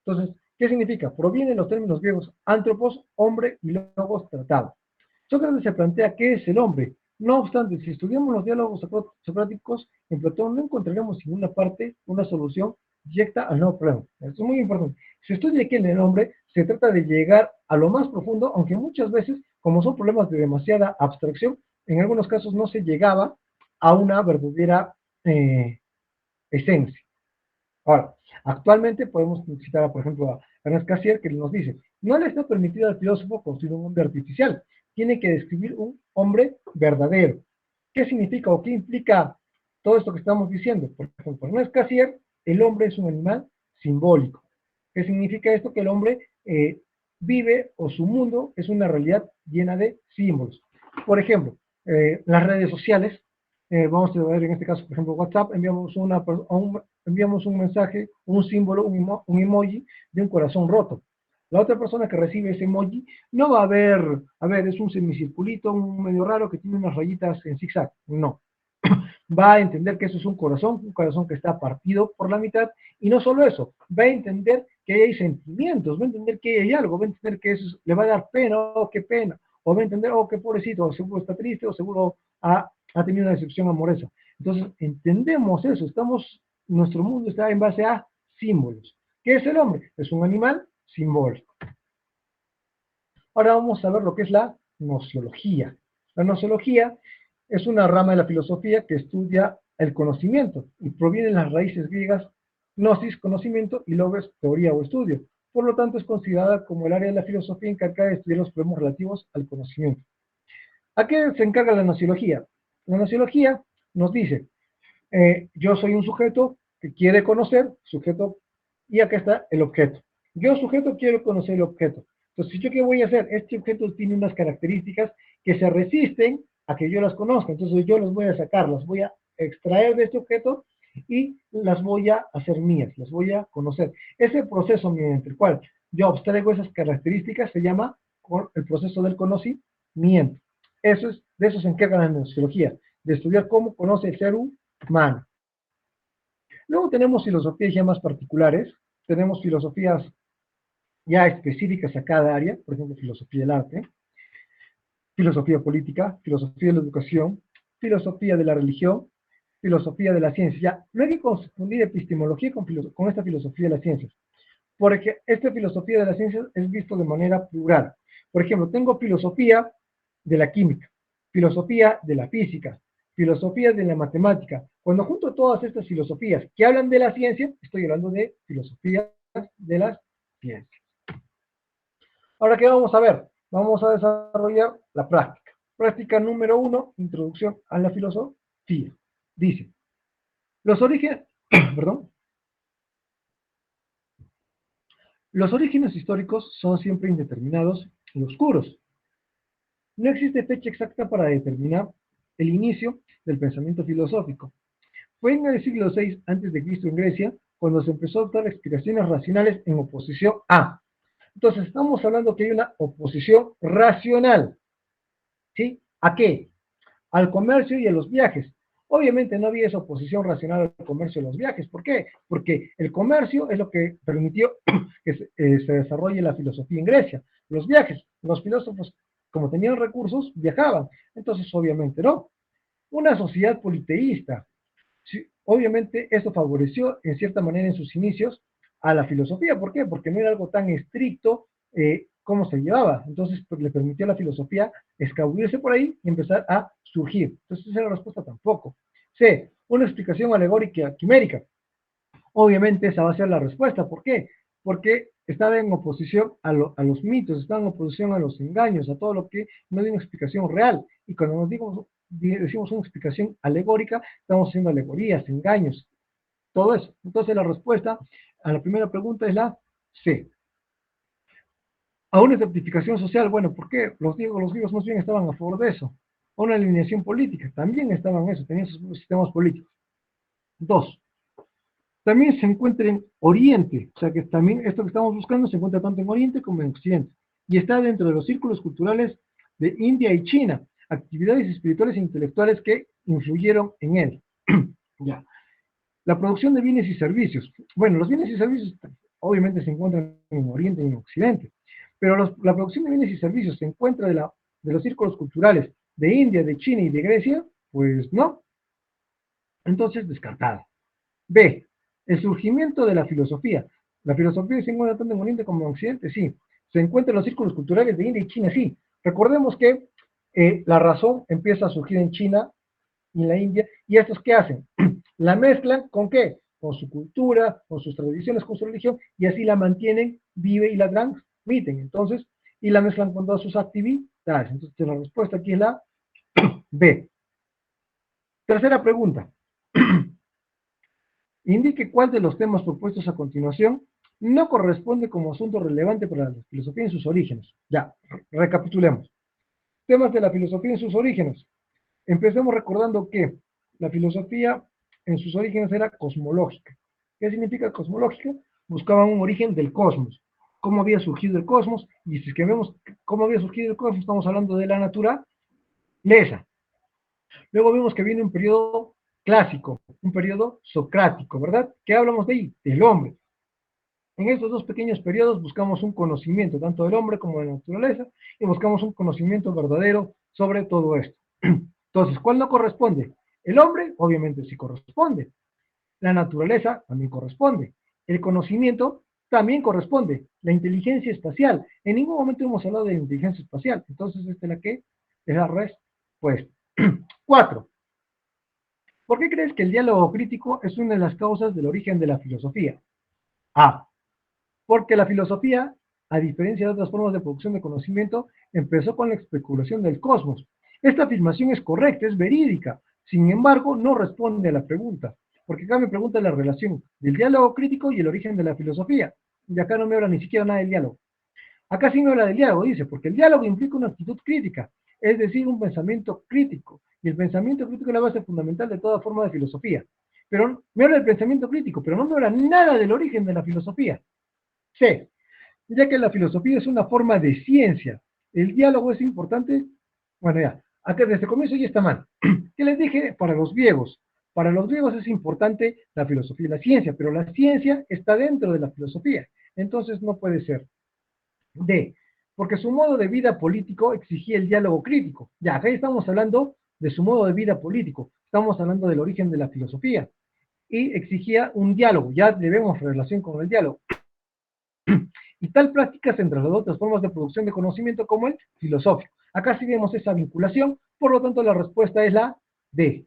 Entonces, ¿qué significa? Provienen los términos griegos antropos, hombre, y logos, tratado. Sócrates se plantea qué es el hombre. No obstante, si estudiamos los diálogos socráticos, en Platón no encontraremos en ninguna parte una solución directa al nuevo problema. Esto es muy importante. Si estudia qué es el hombre, se trata de llegar a lo más profundo, aunque muchas veces, como son problemas de demasiada abstracción, en algunos casos no se llegaba a una verdadera esencia. Ahora, actualmente podemos citar, por ejemplo, a Ernest Cassirer, que nos dice, no le está permitido al filósofo construir un hombre artificial, tiene que describir un hombre verdadero. ¿Qué significa o qué implica todo esto que estamos diciendo? Por ejemplo, para Ernest Cassirer, el hombre es un animal simbólico. ¿Qué significa esto? Que el hombre vive o su mundo es una realidad llena de símbolos. Por ejemplo, las redes sociales, vamos a ver en este caso, por ejemplo, WhatsApp, enviamos un mensaje, un símbolo, un emoji de un corazón roto. La otra persona que recibe ese emoji no va a ver, es un semicirculito, un medio raro que tiene unas rayitas en zigzag. No. Va a entender que eso es un corazón que está partido por la mitad, y no solo eso, va a entender que hay sentimientos, va a entender que hay algo, va a entender que eso le va a dar pena, oh, qué pena, o va a entender, oh, qué pobrecito, o seguro está triste, o seguro ha tenido una decepción amorosa. Entonces, entendemos eso, nuestro mundo está en base a símbolos. ¿Qué es el hombre? Es un animal simbólico. Ahora vamos a ver lo que es la gnoseología. La gnoseología es una rama de la filosofía que estudia el conocimiento y proviene de las raíces griegas gnosis, conocimiento, y logos, teoría o estudio. Por lo tanto, es considerada como el área de la filosofía encargada de estudiar los problemas relativos al conocimiento. ¿A qué se encarga la gnoseología? La gnoseología nos dice, yo soy un sujeto que quiere conocer, sujeto, y acá está el objeto. Yo, sujeto, quiero conocer el objeto. Entonces, ¿yo qué voy a hacer? Este objeto tiene unas características que se resisten a que yo las conozca. Entonces, yo las voy a sacar, las voy a extraer de este objeto y las voy a hacer mías, las voy a conocer. Ese proceso mediante el cual yo abstraigo esas características se llama el proceso del conocimiento. De eso se encarga la gnoseología, de estudiar cómo conoce el ser humano. Luego tenemos filosofías ya más particulares, tenemos filosofías ya específicas a cada área, por ejemplo, filosofía del arte, filosofía política, filosofía de la educación, filosofía de la religión, filosofía de la ciencia. No hay que confundir epistemología con esta filosofía de las ciencias, porque esta filosofía de las ciencias es visto de manera plural. Por ejemplo, tengo filosofía de la química, filosofía de la física, filosofía de la matemática. Cuando junto todas estas filosofías que hablan de la ciencia, estoy hablando de filosofía de las ciencias. Ahora, ¿qué vamos a ver? Vamos a desarrollar la práctica. Práctica número 1, introducción a la filosofía. Dice, los orígenes, perdón, los orígenes históricos son siempre indeterminados y oscuros. No existe fecha exacta para determinar el inicio del pensamiento filosófico. Fue en el siglo VI a.C. en Grecia cuando se empezó a dar explicaciones racionales en oposición a. Entonces, estamos hablando que hay una oposición racional. ¿Sí? ¿A qué? Al comercio y a los viajes. Obviamente no había esa oposición racional al comercio y a los viajes. ¿Por qué? Porque el comercio es lo que permitió que se desarrolle la filosofía en Grecia. Los viajes, los filósofos, como tenían recursos, viajaban. Entonces, obviamente no. Una sociedad politeísta. Sí, obviamente esto favoreció en cierta manera en sus inicios a la filosofía. ¿Por qué? Porque no era algo tan estricto cómo se llevaba. Entonces pues, le permitió a la filosofía escabullirse por ahí y empezar a surgir. Entonces esa es la respuesta tampoco. C, una explicación alegórica quimérica. Obviamente esa va a ser la respuesta. ¿Por qué? Porque estaba en oposición a los mitos, estaba en oposición a los engaños, a todo lo que no tiene una explicación real. Y cuando nos digo decimos una explicación alegórica, estamos haciendo alegorías, engaños, todo eso. Entonces la respuesta a la primera pregunta es la C. A una certificación social, bueno, ¿por qué? Los griegos más bien estaban a favor de eso. A una alineación política, también estaban en eso, tenían sus sistemas políticos. Dos, también se encuentra en Oriente, o sea que también esto que estamos buscando se encuentra tanto en Oriente como en Occidente, y está dentro de los círculos culturales de India y China, actividades espirituales e intelectuales que influyeron en él. Ya. La producción de bienes y servicios. Bueno, los bienes y servicios obviamente se encuentran en Oriente y en Occidente, pero la producción de bienes y servicios se encuentra de los círculos culturales de India, de China y de Grecia, pues no. Entonces, descartada. B. El surgimiento de la filosofía. La filosofía se encuentra tanto en Oriente como en Occidente, sí. Se encuentra en los círculos culturales de India y China, sí. Recordemos que la razón empieza a surgir en China y en la India, y estos ¿qué hacen? La mezclan ¿con qué? Con su cultura, con sus tradiciones, con su religión, y así la mantienen, vive y la transmiten. Entonces, y la mezclan con todas sus actividades. Entonces, la respuesta aquí es la B. Tercera pregunta. Indique cuál de los temas propuestos a continuación no corresponde como asunto relevante para la filosofía en sus orígenes. Ya, recapitulemos. Temas de la filosofía en sus orígenes. Empecemos recordando que la filosofía en sus orígenes era cosmológica. ¿Qué significa cosmológica? Buscaban un origen del cosmos. ¿Cómo había surgido el cosmos? Y si es que vemos cómo había surgido el cosmos, estamos hablando de la naturaleza. Luego vemos que viene un periodo clásico, un periodo socrático, ¿verdad? ¿Qué hablamos de ahí? Del hombre. En estos dos pequeños periodos buscamos un conocimiento tanto del hombre como de la naturaleza y buscamos un conocimiento verdadero sobre todo esto. Entonces, ¿cuál no corresponde? El hombre, obviamente, sí corresponde. La naturaleza también corresponde. El conocimiento también corresponde. La inteligencia espacial. En ningún momento hemos hablado de inteligencia espacial. Entonces, esta es la que es la respuesta. 4. ¿Por qué crees que el diálogo crítico es una de las causas del origen de la filosofía? A. Porque la filosofía, a diferencia de otras formas de producción de conocimiento, empezó con la especulación del cosmos. Esta afirmación es correcta, es verídica, sin embargo, no responde a la pregunta, porque acá me pregunta la relación del diálogo crítico y el origen de la filosofía, y acá no me habla ni siquiera nada del diálogo. Acá sí me habla del diálogo, dice, porque el diálogo implica una actitud crítica, es decir, un pensamiento crítico, y el pensamiento crítico es la base fundamental de toda forma de filosofía. Pero me habla del pensamiento crítico, pero no me habla nada del origen de la filosofía. C. Ya que la filosofía es una forma de ciencia, el diálogo es importante. Bueno, ya, acá desde el comienzo ya está mal. ¿Qué les dije? Para los griegos. Para los griegos es importante la filosofía y la ciencia, pero la ciencia está dentro de la filosofía. Entonces no puede ser. D. Porque su modo de vida político exigía el diálogo crítico. Ya, acá estamos hablando de su modo de vida político. Estamos hablando del origen de la filosofía. Y exigía un diálogo. Ya le vemos relación con el diálogo. Y tal práctica se trasladó a otras formas de producción de conocimiento como el filosófico. Acá sí vemos esa vinculación, por lo tanto la respuesta es la D.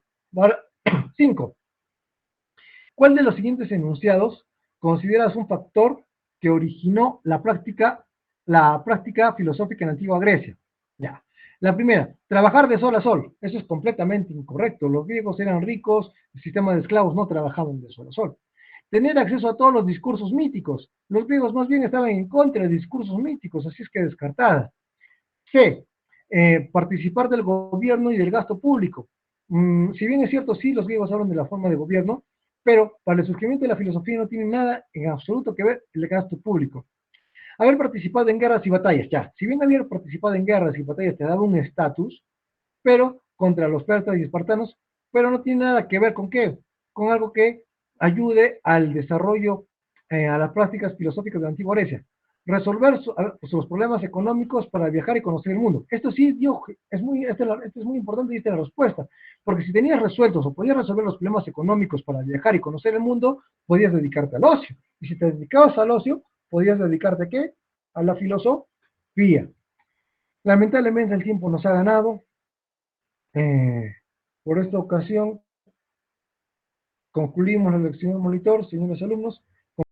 5. ¿Cuál de los siguientes enunciados consideras un factor que originó la práctica filosófica en la antigua Grecia? Ya. La primera, trabajar de sol a sol. Eso es completamente incorrecto. Los griegos eran ricos, el sistema de esclavos no trabajaban de sol a sol. Tener acceso a todos los discursos míticos. Los griegos más bien estaban en contra de discursos míticos, así es que descartada. C. Participar del gobierno y del gasto público. Si bien es cierto, sí, los griegos hablan de la forma de gobierno, pero para el surgimiento de la filosofía no tiene nada en absoluto que ver el gasto público. Haber participado en guerras y batallas, ya. Si bien haber participado en guerras y batallas te daba un estatus, pero contra los persas y espartanos, pero no tiene nada que ver con qué, con algo que ayude al desarrollo, a las prácticas filosóficas de la antigua Grecia. Resolver sus problemas económicos para viajar y conocer el mundo. Esto sí, esto es muy importante y esta es la respuesta. Porque si tenías resueltos o podías resolver los problemas económicos para viajar y conocer el mundo, podías dedicarte al ocio. Y si te dedicabas al ocio, podías dedicarte ¿a qué? A la filosofía. Lamentablemente el tiempo nos ha ganado. Eh, por esta ocasión concluimos la lección del monitor, señores alumnos.